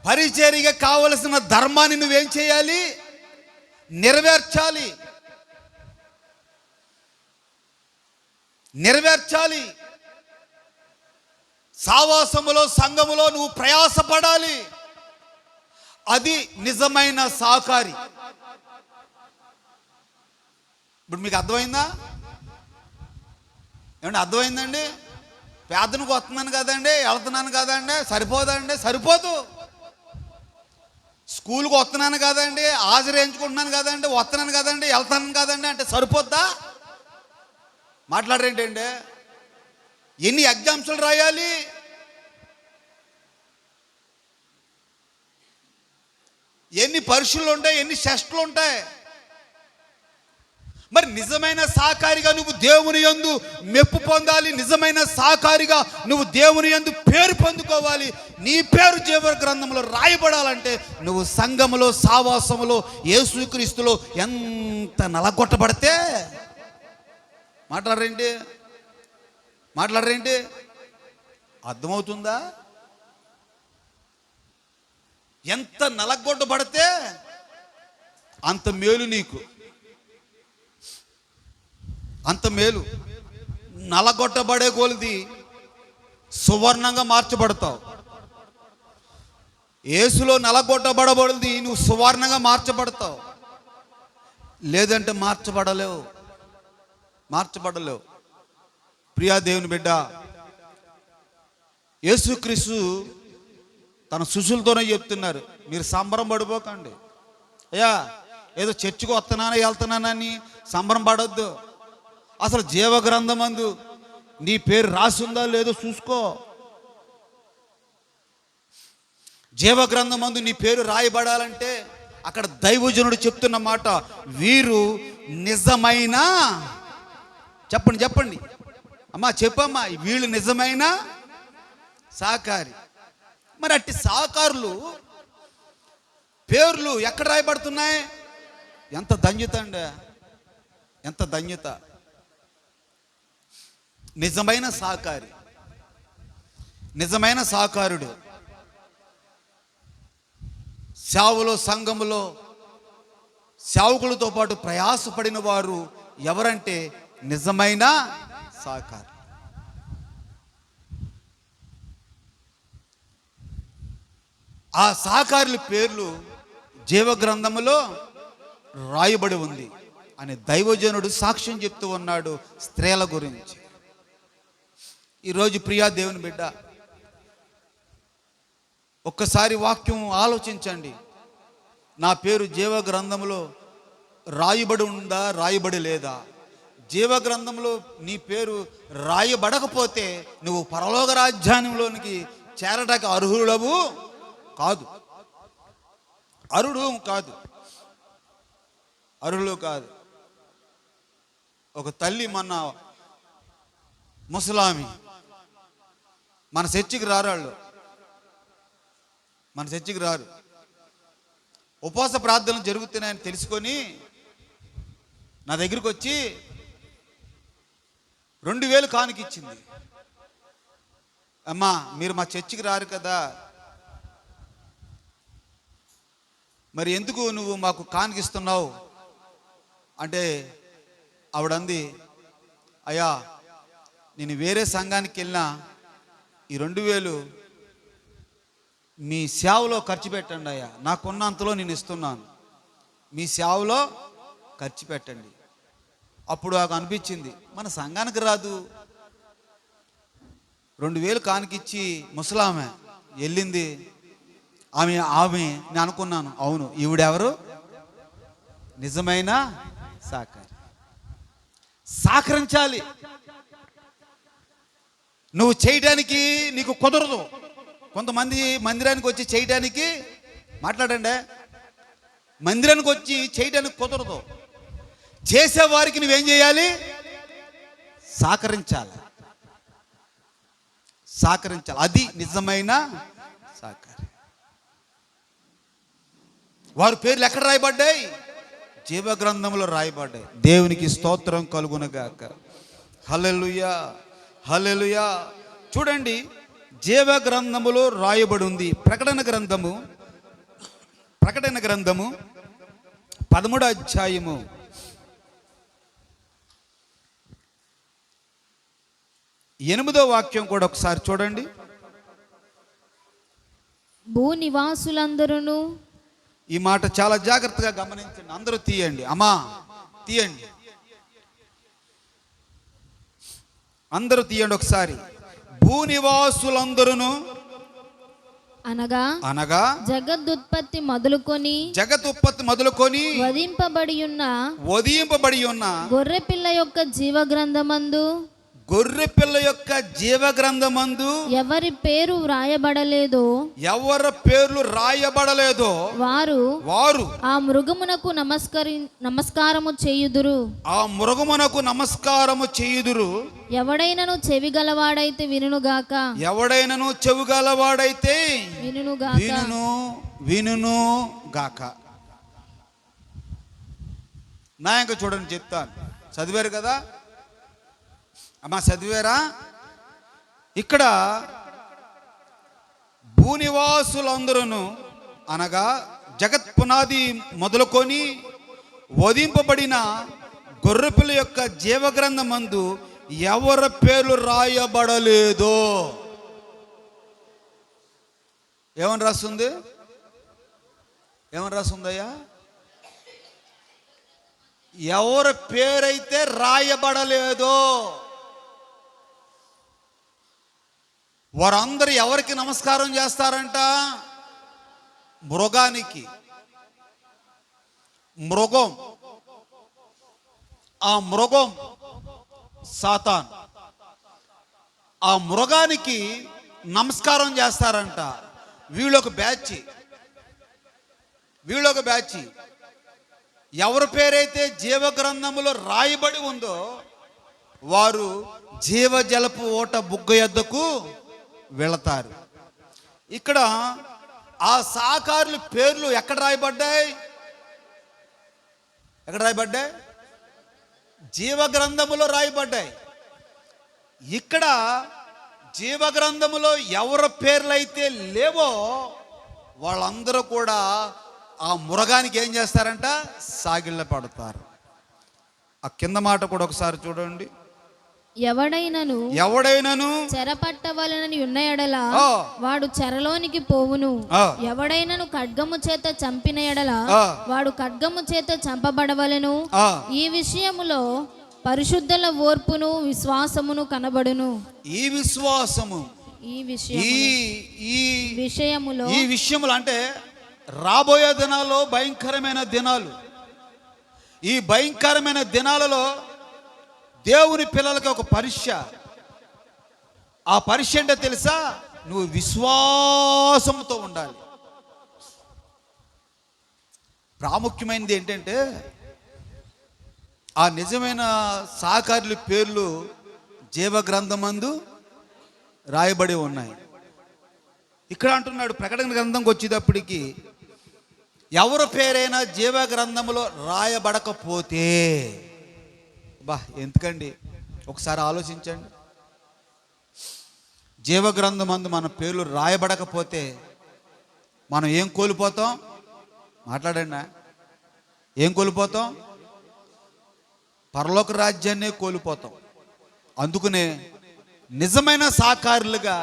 పరిచర్యగా కావలసిన ధర్మాన్ని నువ్వేం చేయాలి? నెరవేర్చాలి. సావాసములో సంఘములో నువ్వు ప్రయాసపడాలి. అది నిజమైన సహకారి. ఇప్పుడు మీకు అర్థమైందా? ఏమంటే అర్థమైందండి? పేదనికి వస్తున్నాను కదండి, వెళ్తున్నాను కదండి, సరిపోదు. స్కూల్కి వస్తున్నాను కదండి, హాజరు వేయించుకుంటున్నాను కదండి, వస్తున్నాను కదండి, వెళ్తాను కదండి అంటే సరిపోద్దా? మాట్లాడరేంటండి? ఎన్ని ఎగ్జామ్స్లు రాయాలి? ఎన్ని పరీక్షలు ఉంటాయి? ఎన్ని టెస్టులు ఉంటాయి? మరి నిజమైన సహకారిగా నువ్వు దేవుని యందు మెప్పు పొందాలి. నిజమైన సహకారిగా నువ్వు దేవుని యందు పేరు పొందుకోవాలి. నీ పేరు జీవ గ్రంథంలో రాయబడాలంటే నువ్వు సంఘములో, సావాసములో, యేసుక్రీస్తులో ఎంత నలగొట్టబడితే. మాట్లాడరేంటి? అర్థమవుతుందా? ఎంత నలగొట్టబడితే అంత మేలు నీకు, అంత మేలు. నలగొట్టబడే కొలది సువర్ణంగా మార్చబడతావు. యేసులో నలగొట్టబడబడింది నువ్వు సువర్ణంగా మార్చబడతావు. లేదంటే మార్చబడలేవు. ప్రియా దేవుని బిడ్డ, యేసుక్రీస్తు తన శిష్యులతోనే చెప్తున్నారు, మీరు సంబరం పడిపోకండి. అయ్యా ఏదో చర్చికి వెళ్తున్నానని సంబరం పడొద్దు. అసలు జీవగ్రంథమందు నీ పేరు రాసిందా లేదో చూసుకో. జీవగ్రంథమందు నీ పేరు రాయబడాలంటే అక్కడ దైవజనుడు చెప్తున్న మాట, వీరు నిజమైన, చెప్పండి అమ్మా, చెప్పమ్మా, వీళ్ళు నిజమైన సహకారి. మరి అట్టి సహకారులు పేర్లు ఎక్కడ రాయబడుతున్నాయి? ఎంత ధన్యత అండి, ఎంత ధన్యత. నిజమైన సహకారి, నిజమైన సహకారుడు. సేవలో, సంఘములో సేవకులతో పాటు ప్రయాసపడిన వారు ఎవరంటే నిజమైన సహకారి. ఆ సహకారుల పేర్లు జీవ గ్రంథములో రాయబడి ఉంది అని దైవజనుడు సాక్ష్యం చెప్తూ ఉన్నాడు స్త్రీల గురించి. ఈరోజు ప్రియా దేవుని బిడ్డ, ఒక్కసారి వాక్యం ఆలోచించండి. నా పేరు జీవ గ్రంథంలో రాయబడి ఉందా, రాయబడి లేదా? జీవ గ్రంథంలో నీ పేరు రాయబడకపోతే నువ్వు పరలోక రాజ్యానంలోనికి చేరడానికి అర్హులవు కాదు. అర్హులు కాదు. ఒక తల్లి మొన్న ముసలామి మన చర్చికి రారాళ్ళు, మన చర్చికి రారు. ఉపవాస ప్రార్థనలు జరుగుతున్నాయని తెలుసుకొని నా దగ్గరికి వచ్చి 2000 కానుక ఇచ్చింది. అమ్మా, మీరు మా చర్చికి రారు కదా, మరి ఎందుకు నువ్వు మాకు కానుక ఇస్తున్నావు అంటే ఆవిడంది, అయ్యా నేను వేరే సంఘానికి వెళ్ళినా ఈ 2000 మీ సేవలో ఖర్చు పెట్టండి అయ్యా, నాకున్నంతలో నేను ఇస్తున్నాను, మీ సేవలో ఖర్చు పెట్టండి. అప్పుడు నాకు అనిపించింది, మన సంఘానికి రాదు, 2000 కానుకిచ్చి ముసలామె వెళ్ళింది. ఆమె నేను అనుకున్నాను, అవును ఈవిడెవరు? నిజమైన సహకరించాలి. నువ్వు చేయడానికి నీకు కుదరదు. కొంతమంది మందిరానికి వచ్చి చేయడానికి, మాట్లాడండి, మందిరానికి వచ్చి చేయడానికి కుదరదు. చేసేవారికి నువ్వేం చేయాలి? సహకరించాలి. అది నిజమైన సహకారి. వారి పేర్లు ఎక్కడ రాయబడ్డాయి? జీవ గ్రంథంలో రాయబడ్డాయి. దేవునికి స్తోత్రం కలుగునుగాక. హల్లెలూయా, హల్లెలూయా. చూడండి, జీవ గ్రంథములో రాయబడి ఉంది. ప్రకటన గ్రంథము 13వ అధ్యాయము 8వ వాక్యం కూడా ఒకసారి చూడండి. భూనివాసులందరూ, ఈ మాట చాలా జాగ్రత్తగా గమనించండి. అందరూ తీయండి, అమ్మా తీయండి, అందరూ తీయండి ఒకసారి. భూనివాసులందరూ అనగా జగదుత్పత్తి మొదలుకొని వధింపబడి ఉన్న గొర్రెపిల్ల యొక్క జీవ గ్రంథమందు ఎవరి పేరు రాయబడలేదో వారు ఆ మృగమునకు నమస్కారము చేయుదురు. ఎవడైనను చెవి గలవాడైతే వినుగాక. నా ఇంకా చూడండి, చెప్తాను. చదివారు కదా అమ్మా, చదివారా? ఇక్కడ భూనివాసులందరూ అనగా జగత్ పునాది మొదలుకొని వధింపబడిన గొర్రెపిల్ల యొక్క జీవగ్రంథమందు ఎవరి పేర్లు రాయబడలేదో. ఏమని రాస్తుందయ్యా? ఎవరి పేరైతే రాయబడలేదో వారందరూ ఎవరికి నమస్కారం చేస్తారంట? మృగానికి. ఆ మృగం సాతాన్. ఆ మృగానికి నమస్కారం చేస్తారంట. వీళ్ళొక బ్యాచ్. ఎవరి పేరైతే జీవగ్రంథములో రాయబడి ఉందో వారు జీవజలపు ఓట బుగ్గ యొద్దకు వెళతారు. ఇక్కడ ఆ సహకారుల పేర్లు ఎక్కడ రాయబడ్డాయి? జీవగ్రంథములో రాయబడ్డాయి. ఇక్కడ జీవగ్రంథములో ఎవరి పేర్లైతే లేవో వాళ్ళందరూ కూడా ఆ మృగానికి ఏం చేస్తారంట? సాగిళ్ళ పడతారు. ఆ కింద మాట కూడా ఒకసారి చూడండి. ఎవడైనను చెరపట్టవలనని ఉన్న ఎడల వాడు చెరలోనికి పోవును. ఎవడైనను ఖడ్గము చేత చంపిన ఎడల వాడు ఖడ్గము చేత చంపబడవలెను. ఈ విషయములో పరిశుద్ధుల ఓర్పును విశ్వాసమును కనబడును. ఈ విశ్వాసము ఈ విషయములో అంటే రాబోయే దినాల్లో భయంకరమైన దినాలు. ఈ భయంకరమైన దినాలలో దేవుని పిల్లలకి ఒక పరీక్ష. ఆ పరీక్ష అంటే తెలుసా? నువ్వు విశ్వాసంతో ఉండాలి. ప్రాముఖ్యమైనది ఏంటంటే ఆ నిజమైన సహకారుల పేర్లు జీవగ్రంథమందు రాయబడి ఉన్నాయి. ఇక్కడ అంటున్నాడు ప్రకటన గ్రంథంకి వచ్చేటప్పటికి ఎవరి పేరైనా జీవగ్రంథంలో రాయబడకపోతే, ఎందుకండి ఒకసారి ఆలోచించండి. జీవగ్రంథమందు మన పేర్లు రాయబడకపోతే మనం ఏం కోల్పోతాం? మాట్లాడండి. ఏం కోల్పోతాం? పరలోక రాజ్యాన్నే కోల్పోతాం. అందుకనే నిజమైన సాకారులుగా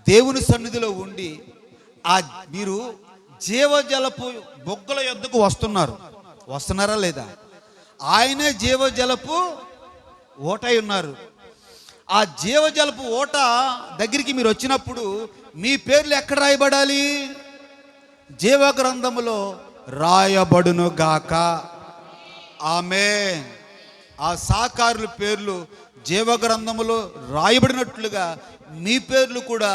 దేవుని సన్నిధిలో ఉండి మీరు జీవజలపు బొగ్గల యొద్దకు వస్తున్నారా లేదా? ఆయనే జీవజలపు ఓటై ఉన్నారు. ఆ జీవజలపు ఓట దగ్గరికి మీరు వచ్చినప్పుడు మీ పేర్లు ఎక్కడ రాయబడాలి? జీవగ్రంథములో రాయబడును గాక. ఆమేన్. ఆ సాకారుల పేర్లు జీవగ్రంథములో రాయబడినట్లుగా మీ పేర్లు కూడా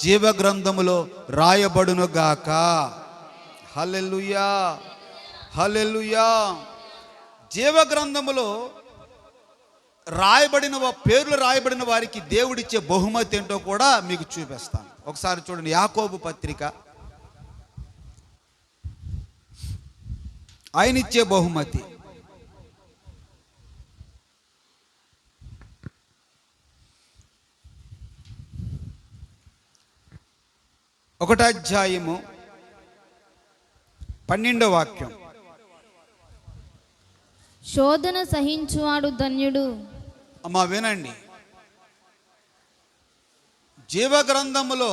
జీవగ్రంథములో రాయబడును గాక. హల్లెలూయా, హల్లెలూయా. జీవగ్రంథములో పేర్లు రాయబడిన వారికి దేవుడిచ్చే బహుమతి ఏంటో కూడా మీకు చూపిస్తాను. ఒకసారి చూడండి, యాకోబు పత్రిక. ఆయన ఇచ్చే బహుమతి. ఒకటో అధ్యాయము 12వ వాక్యం. శోధన సహించువాడు ధన్యుడు. అమ్మా వినండి, జీవగ్రంథములో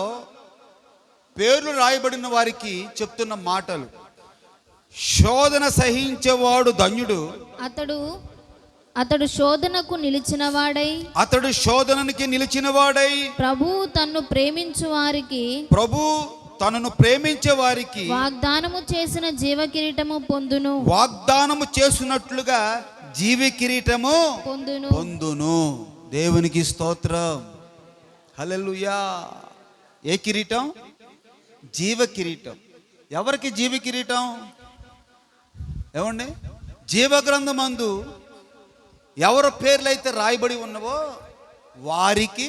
పేర్లు రాయబడిన వారికి చెప్తున్న మాటలు. శోధన సహించేవాడు ధన్యుడు. అతడు శోధనకు నిలిచిన వాడై ప్రభు తన్ను ప్రేమించు వారికి వాగ్దానము చేసిన జీవ కిరీటము పొందును. వాగ్దానము చేసినట్లుగా జీవ కిరీటము పొందును. దేవునికి స్తోత్రం. హల్లెలూయా. ఏ కిరీటం? జీవ కిరీటం. ఎవరికి జీవ కిరీటం? ఏమండి? జీవగ్రంథమందు ఎవరి పేర్లైతే రాయబడి ఉన్నవో వారికి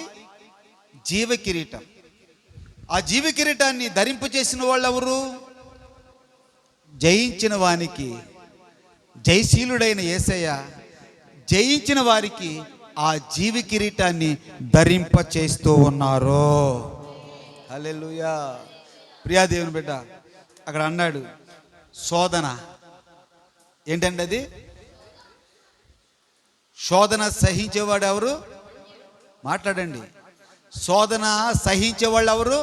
జీవ కిరీటం. ఆ జీవ కిరీటాన్ని ధరింపచేసిన వాళ్ళు ఎవరు? జయించిన వానికి, జయశీలుడైన యేసయ్య జయించిన వారికి ఆ జీవ కిరీటాన్ని ధరింప చేస్తూ ఉన్నారు. హల్లెలూయా. ప్రియా దేవుని బిడ్డ, అక్కడ అన్నాడు శోధన. ఏంటండి అది? శోధన సహించేవాడు ఎవరు? మాట్లాడండి. శోధన సహించేవాళ్ళు ఎవరు?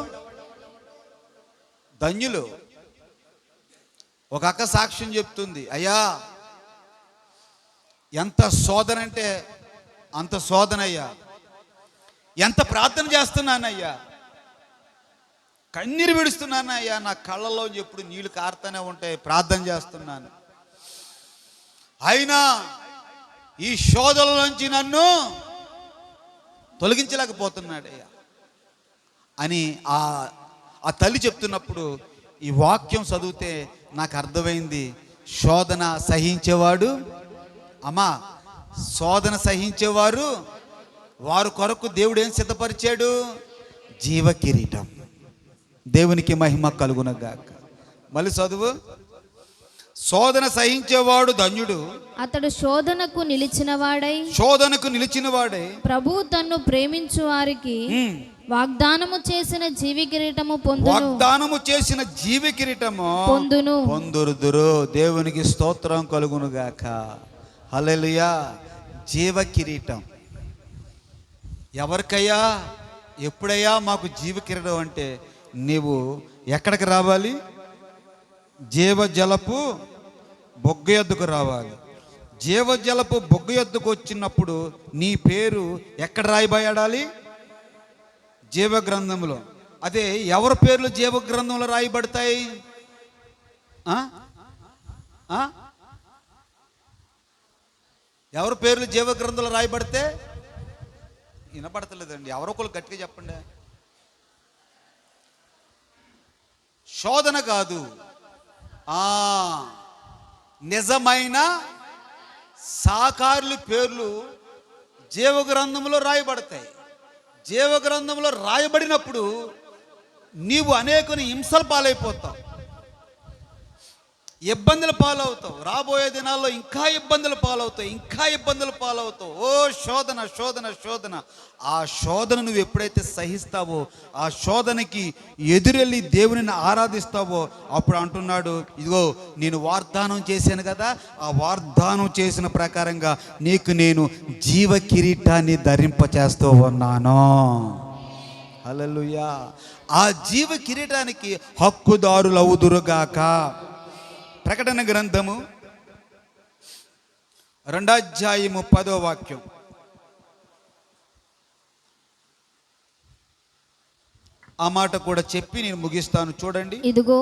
ధన్యులు. ఒక అక్క సాక్ష్యం చెప్తుంది, అయ్యా ఎంత శోధన అంటే అంత శోధన అయ్యా. ఎంత ప్రార్థన చేస్తున్నానయ్యా, కన్నీరు విడుస్తున్నాను అయ్యా, నా కళ్ళలో ఎప్పుడు నీళ్లు కారుతూనే ఉంటాయి, ప్రార్థన చేస్తున్నాను, అయినా ఈ శోధనలోంచి నన్ను తొలగించలేకపోతున్నాడయ్యా అని ఆ తల్లి చెప్తున్నప్పుడు ఈ వాక్యం చదివితే నాకు అర్థమైంది. శోధన సహించేవాడు, అమ్మా శోధన సహించేవారు వారు కొరకు దేవుడు ఏం సిద్ధపరిచాడు? జీవ కిరీటం. దేవునికి మహిమ కలుగునగాక. మళ్ళీ చదువు. శోధన సహించేవాడు ధన్యుడు. అతడు శోధనకు నిలిచిన వాడై ప్రభు తన్ను ప్రేమించు వారికి వాగ్దానము చేసిన జీవ కిరీటము పొందును. పొందురుదురు. దేవునికి స్తోత్రం కలుగును గాక. హల్లెలూయా. జీవ కిరీటం ఎవరికయ్యా, ఎప్పుడయ్యా మాకు జీవ కిరీటం అంటే, నీవు ఎక్కడికి రావాలి? జీవజలపు బొగ్గ యొద్దకు రావాలి. జీవజలపు బొగ్గ యొద్దకు వచ్చినప్పుడు నీ పేరు ఎక్కడ రాయబడాలి? జీవ గ్రంథంలో. అదే ఎవరి పేర్లు జీవ గ్రంథంలో రాయబడతాయి? ఎవరి పేర్లు జీవ గ్రంథంలో రాయబడితే? వినపడతలేదండి, ఎవరో ఒకరు గట్టిగా చెప్పండి. శోధన కాదు, నిజమైన సాకారుల పేర్లు జీవ గ్రంథంలో రాయబడతాయి. జీవ గ్రంథంలో రాయబడినప్పుడు నీవు అనేకుని హింసల పాలైపోతావు, ఇబ్బందుల పాలవుతావు. రాబోయే దినాల్లో ఇంకా ఇబ్బందుల పాలవుతావు, ఇంకా ఇబ్బందుల పాలవుతావు. ఓ శోధన శోధన శోధన. ఆ శోధన నువ్వు ఎప్పుడైతే సహిస్తావో, ఆ శోధనకి ఎదురెళ్ళి దేవునిని ఆరాధిస్తావో, అప్పుడు అంటున్నాడు, ఇదిగో నేను వాగ్దానం చేశాను కదా, ఆ వాగ్దానం చేసిన ప్రకారంగా నీకు నేను జీవ కిరీటాన్ని ధరింపచేస్తూ ఉన్నాను. హల్లెలూయా. ఆ జీవ కిరీటానికి హక్కుదారులవుదురుగాక. ప్రకటన గ్రంథము 2:10. ఆ మాట కూడా చెప్పి నేను ముగిస్తాను. చూడండి. ఇదిగో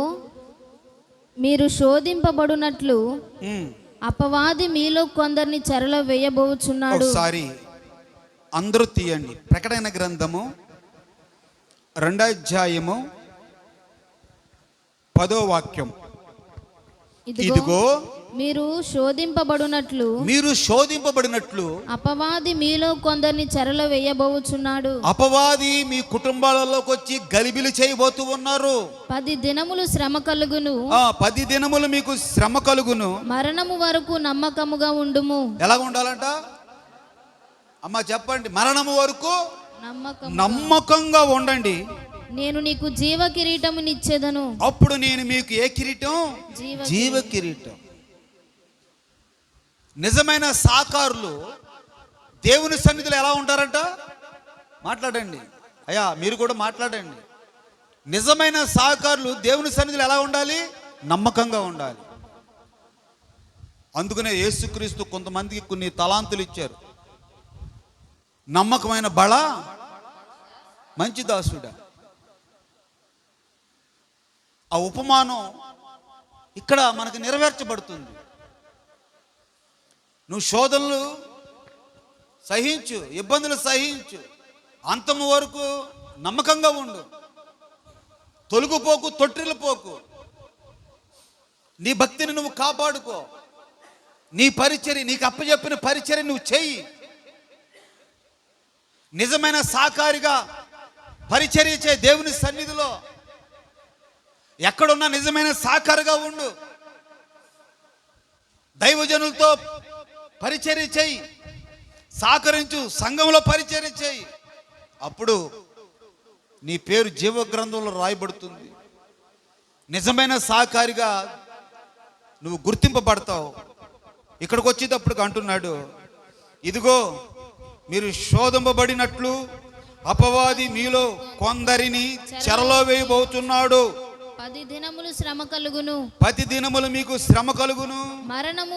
మీరు శోధింపబడునట్లు అపవాది మీలో కొందరిని చెరలో వేయబోచున్నాడు. ఒకసారి అందరూ తీయండి. ప్రకటన గ్రంథము 2:10. ఇదిగో మీరు శోధింపబడినట్లు అపవాది మీలో కొందరిని చెరలో వేయబోచున్నాడు. అపవాది మీ కుటుంబాలలోకి వచ్చి గలిబిలి చేయబోతూ ఉన్నారు. 10 దినములు శ్రమ కలుగును. 10 దినములు మీకు శ్రమ కలుగును. మరణము వరకు నమ్మకముగా ఉండుము. ఎలా ఉండాలంట అమ్మ చెప్పండి? మరణము వరకు నమ్మకంగా ఉండండి. నేను నీకు జీవ కిరీటమునిచ్చేదను. అప్పుడు నేను మీకు ఏ కిరీటం? జీవ కిరీటం. నిజమైన సాకారులు దేవుని సన్నిధిలో ఎలా ఉంటారంట? మాట్లాడండి అయ్యా, మీరు కూడా మాట్లాడండి. నిజమైన సాకారులు దేవుని సన్నిధిలో ఎలా ఉండాలి? నమ్మకంగా ఉండాలి. అందుకనే యేసుక్రీస్తు కొంతమందికి కొన్ని తలాంతులు ఇచ్చారు. నమ్మకమైన బళ మంచి దాసుడా. ఆ ఉపమానం ఇక్కడ మనకు నెరవేర్చబడుతుంది. నువ్వు శోధనలు సహించు, ఇబ్బందులు సహించు, అంతము వరకు నమ్మకంగా ఉండు. తొలగిపోకు, తొట్టిల్లిపోకు. నీ భక్తిని నువ్వు కాపాడుకో. నీ పరిచర్య, నీకు అప్పచెప్పిన పరిచర్య నువ్వు చెయ్యి. నిజమైన సాకారిగా పరిచర్య చేయి. దేవుని సన్నిధిలో ఎక్కడున్నా నిజమైన సాకారుగా ఉండు. దైవజనులతో పరిచర్య చేయి, సహకరించు, సంఘంలో పరిచర్య చేయి. అప్పుడు నీ పేరు జీవ గ్రంథంలో రాయబడుతుంది. నిజమైన సహకారిగా నువ్వు గుర్తింపబడతావు. ఇక్కడికి వచ్చేటప్పటికి అంటున్నాడు, ఇదిగో మీరు శోధింపబడినట్లు అపవాది మీలో కొందరిని చెరలో వేయబోతున్నాడు. 10 దినములు శ్రమ కలుగును. 10 దినములు మీకు శ్రమ కలుగును. మరణము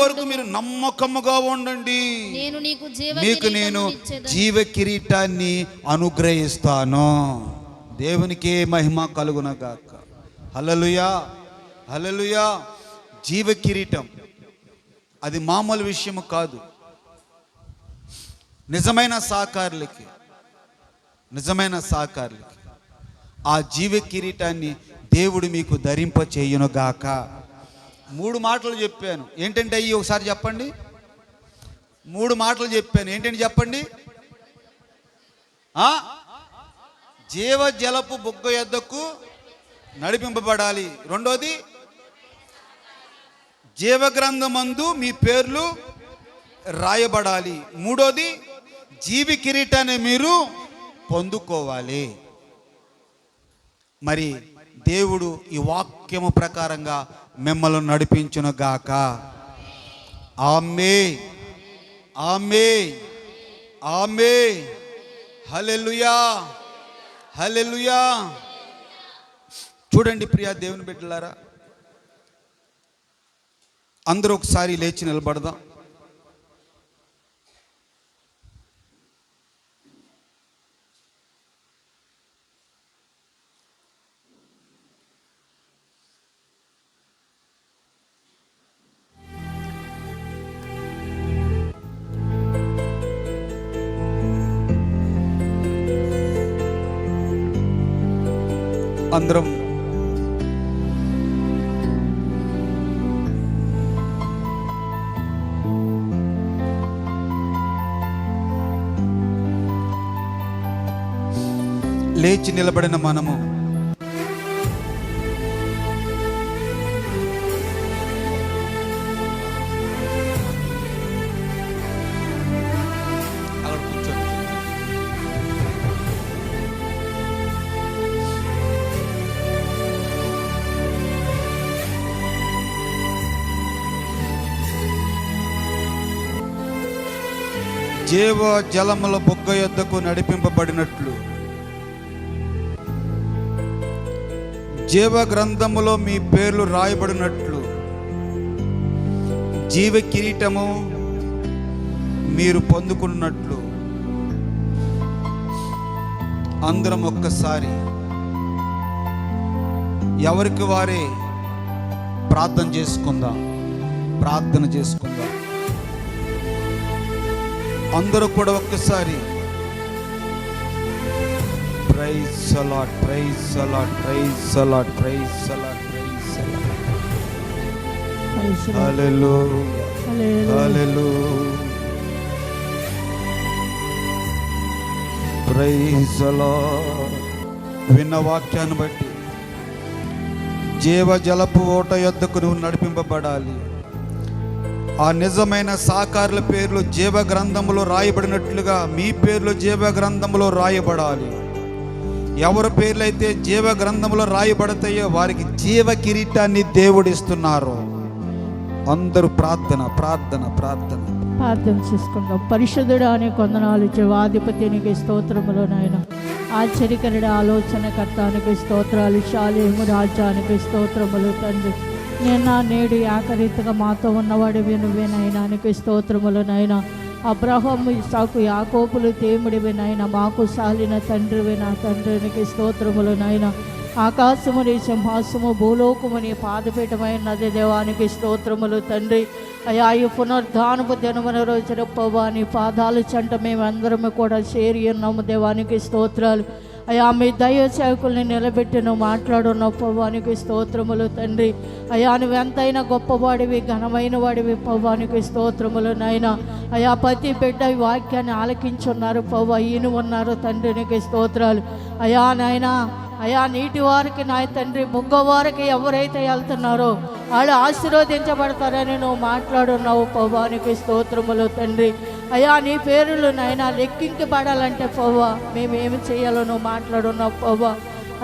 వరకు మీరు నమ్మకముగా ఉండండి. మీకు నేను జీవ కిరీటాన్ని అనుగ్రహిస్తాను. దేవునికే మహిమ కలుగునగాక. హల్లెలూయా, హల్లెలూయా. జీవ కిరీటం అది మామూలు విషయం కాదు. నిజమైన సహకారులకి ఆ జీవ కిరీటాన్ని దేవుడు మీకు ధరింప చేయునుగాక. 3 మాటలు చెప్పాను. ఏంటంటే అయ్యి ఒకసారి చెప్పండి. 3 మాటలు చెప్పాను. ఏంటంటే చెప్పండి. జీవజలపు బుగ్గ యొద్దకు నడిపింపబడాలి. రెండోది, జీవగ్రంథమందు మీ పేర్లు రాయబడాలి. మూడోది, జీవి కిరీటాన్ని మీరు పొందుకోవాలి. మరి దేవుడు ఈ వాక్యము ప్రకారంగా మిమ్మల్ని నడిపించునుగాక. ఆమేన్, ఆమేన్, ఆమేన్. హల్లెలూయా, హల్లెలూయా. చూడండి ప్రియా దేవుని బిడ్డలారా, అందరూ ఒకసారి లేచి నిలబడదాం. అందరం లేచి నిలబడిన మనము అక్కడ కూర్చోండి. జీవ జలముల బొగ్గ యొద్దకు నడిపింపబడినట్లు జీవ గ్రంథములో మీ పేర్లు రాయబడినట్లు జీవ కిరీటము మీరు పొందుకున్నట్లు అందరం ఒక్కసారి ఎవరికి వారే ప్రార్థన చేసుకుందాం. అందరూ కూడా ఒక్కసారి praise the lord, praise the lord, praise the lord, praise the lord, praise the lord. Hallelujah, hallelujah, praise the lord. విన్న వాక్యాన్ని బట్టి జీవ జలపు ఓట యొద్దకు నువ్వు నడిపింపబడాలి. ఆ నిజమైన సాకారుల పేర్లు జీవ గ్రంథములో రాయబడినట్లుగా మీ పేర్లు జీవ గ్రంథములో రాయబడాలి. ఎవరి పేర్లైతే జీవ గ్రంథములో రాయబడతాయో వారికి జీవ కిరీటాన్ని దేవుడిస్తున్నారు. అందరూ ప్రార్థన చేసుకుందాం. పరిశుద్ధుడు అనే కొందనాలు జీవాధిపతినికి స్తోత్రములు నాయన. ఆశ్చర్యకరుడు ఆలోచనకర్తానికి స్తోత్రాలు. శాలేము రాజ్యానికి స్తోత్రములు తండ్రి. నిన్న నేడు ఏకరీతిగా మాతో ఉన్నవాడివి నువ్వే నైనానికి స్తోత్రములు నాయన. అబ్రహాము ఇస్సాకు యాకోబులు దేవుడివి నాయన. మాకు సాలిన తండ్రివి నా తండ్రికి స్తోత్రములు నాయన. ఆకాశము నీ సింహాసము, భూలోకము నీ పాదపీఠమైనది దేవానికి స్తోత్రములు తండ్రి. అయా ఈ పునరుద్ధానపు దినమున రోజున ప్రభా నీ పాదాలు చెంట మేమందరము కూడా చేరి ఉన్నాము దేవానికి స్తోత్రాలు. అయా మీ దైవ సేవకుల్ని నిలబెట్టి నువ్వు మాట్లాడున్న ప్రభానికి స్తోత్రములు తండ్రి. అయా నువ్వు ఎంతైనా గొప్పవాడివి, ఘనమైన వాడివి ప్రభానికి స్తోత్రములు నాయన. అయా ప్రతి బిడ్డ ఈ వాక్యాన్ని ఆలకించున్నారు ప్రభా, ఈయన ఉన్నారు తండ్రికి స్తోత్రాలు. అయా నాయనా, అయా నీటి వారికి నా తండ్రి ముగ్గవారికి ఎవరైతే వెళ్తున్నారో వాళ్ళు ఆశీర్వదించబడతారని నువ్వు మాట్లాడున్నావు ప్రభానికి స్తోత్రములు తండ్రి. అయా నీ పేరులు నాయన లెక్కించబడాలంటే ప్రభా మేమేమి చేయాలో నువ్వు మాట్లాడున్నావు ప్రభా.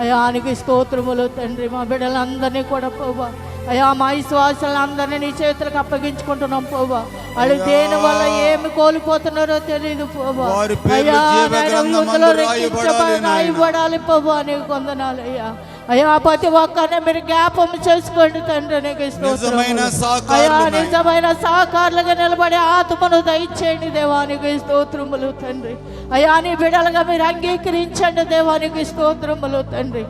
అయానికి స్తోత్రములు తండ్రి. మా బిడ్డలందరినీ కూడా ప్రభా, అయా మా విశ్వాసాలందరినీ నీ చేతులకు అప్పగించుకుంటున్నాం ప్రభా. వాళ్ళు దేని వల్ల ఏమి కోల్పోతున్నారో తెలియదు ప్రభా. అయ్యా రాయబడాలి ప్రభా, నీకు కొందనాలు అయ్యా. అయ్యా ప్రతి ఒక్కరిని మీరు జ్ఞాపం చేసుకోండి తండ్రి, నీకు స్తోత్రం. అయ్యా నిజమైన సహకారులుగా నిలబడే ఆత్మను దయచేయండి దేవానికి స్తోత్రములు తండ్రి. అయ్యా నీ బిడ్డలుగా మీరు అంగీకరించండి దేవానికి స్తోత్రములు తండ్రి.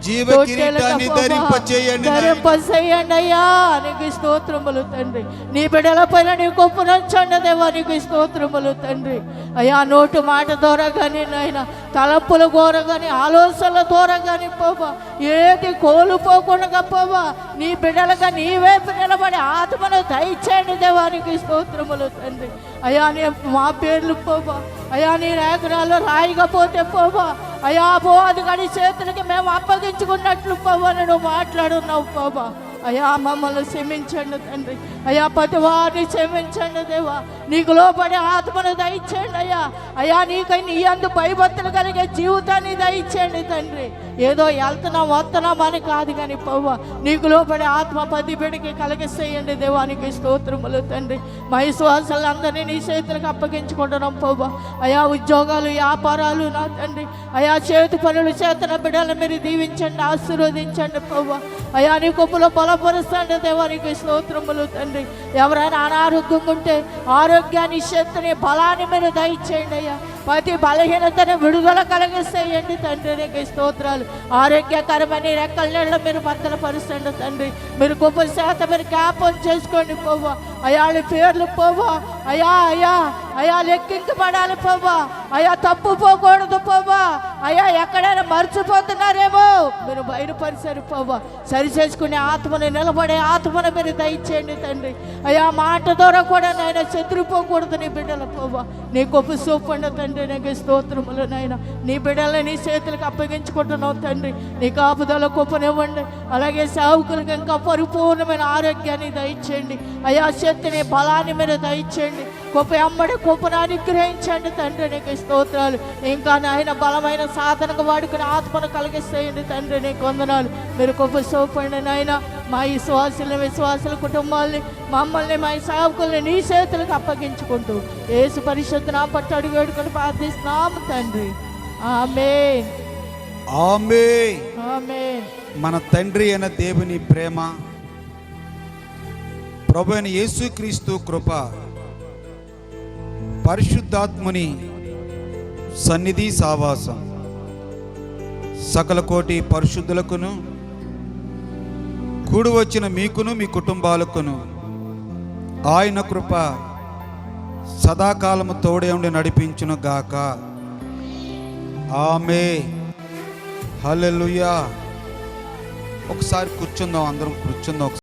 ధరింపచేయండి అయ్యా, నీకు స్తోత్రములు తండ్రి. నీ బిడ్డల పైన నీ గొప్పనంచండి దేవానికి స్తోత్రములు తండ్రి. అయ్యా నోటు మాట ద్వారా కానీ నాయన, తలంపుల ద్వారా కానీ, ఆలోచనల ద్వారా కానీ పోవా ఏది కోల్పోకుండా పోవా నీ బిడ్డలుగా నీ వైపు నిలబడి ఆత్మను దయచేయండి దేవానికి స్తోత్రములు తండ్రి. అయా నీ మా పేర్లు పోవా, అయా నీ రేఖనాల్లో రాయికపోతే పోవా, అయా బోధ గడి చేతులకి మేము అప్పగించుకున్నట్లు పోవా నువ్వు మాట్లాడున్నావు పోవా. అయా మమ్మల్ని క్షమించండి తండ్రి. అయా ప్రతి వారిని క్షమించండి దేవా. నీకు లోబడే ఆత్మను దయచేయండి అయ్యా. అయ్యా నీకై నీ యందు భయభక్తులు కలిగే జీవితాన్ని దయచేయండి తండ్రి. ఏదో వెళ్తున్నాం వస్తున్నాం అని కాదు కానీ పవ్వ నీకు లోబడే ఆత్మ పది బిడ్డకి కలిగిస్తేయండి. దేవానికి స్తోత్రములు తండ్రి. మా విశ్వాసాలందరినీ నీ చేతులకు అప్పగించుకుంటున్నాం పవ్వ. అయా ఉద్యోగాలు వ్యాపారాలు నా తండ్రి, అయా చేతి పనులు చేతన బిడ్డలు మీరు దీవించండి, ఆశీర్వదించండి పవ్వ. అయా నీ కొప్పులో బలపరుస్తండి. దేవానికి స్తోత్రములు తండ్రి. ఎవరైనా అనారోగ్యంగా ఉంటే ఆరోగ్యాన్ని, శక్తిని, బలాన్ని మీరు దయచేయండి అయ్యా. ప్రతి బలహీనతను విడుదల కలిగిస్తేయండి తండ్రి. నీకు స్తోత్రాలు. ఆరోగ్యకరమైన రెక్కల నీళ్ళు మీరు భద్రపరుస్తండి తండ్రి. మీరు గొప్ప శాత మీరు జ్ఞాపం చేసుకోండి పోవా. అయా పేర్లు పోవా. అయా అయా అయా లెక్కించబడాలి పోవా. అయా తప్పుపోకూడదు పోవా. అయా ఎక్కడైనా మర్చిపోతున్నారేమో మీరు బయలుపరిచారు పోవా. సరి చేసుకునే ఆత్మని, నిలబడే ఆత్మను మీరు దయచేయండి తండ్రి. అయా మాట ద్వారా కూడా నాయన చెదిరిపోకూడదు నీ బిడ్డల పోవా. నీ గొప్ప చూపండి తండ్రి. నీకు స్తోత్రములు నాయన. నీ బిడ్డలు నీ చేతులకు అప్పగించుకుంటున్నావు తండ్రి. నీ కాపుదల గొప్పనివ్వండి. అలాగే సేవకులకు ఇంకా పరిపూర్ణమైన ఆరోగ్యాన్ని దయచేయండి. అయా శక్తిని, బలాన్ని మీరు దయచేయండి. గొప్ప అమ్మడి గొప్పను అనుగ్రహించండి తండ్రి. నీకు స్తోత్రాలు. ఇంకా నాయన బలమైన సాధనకు వాడుకుని ఆత్మను కలిగిస్తేయండి తండ్రి. నీకు వందనాలు. మీరు గొప్ప చూపండి నాయన. మా విశ్వాసుల కుటుంబాల్ని, మమ్మల్ని, మా సేవకుల్ని నీ చేతులకు అప్పగించుకుంటూ యేసు పరిశుద్ధ నామమున పట్టు అడుగు వేడుకొని ప్రార్థిస్తున్నాము తండ్రి. ఆమేన్. ఆమేన్. ఆమేన్. మన తండ్రి అయిన దేవుని ప్రేమ, ప్రభు అయిన యేసుక్రీస్తు కృప, పరిశుద్ధాత్ముని సన్నిధి సావాసం సకల కోటి పరిశుద్ధులకును కూడి వచ్చిన మీకును మీ కుటుంబాలకును ఆయన కృప సదాకాలము తోడే ఉండి నడిపించును గాక. ఆమేన్. హల్లెలూయా. ఒకసారి కూర్చుందాం, అందరం కూర్చుందాం.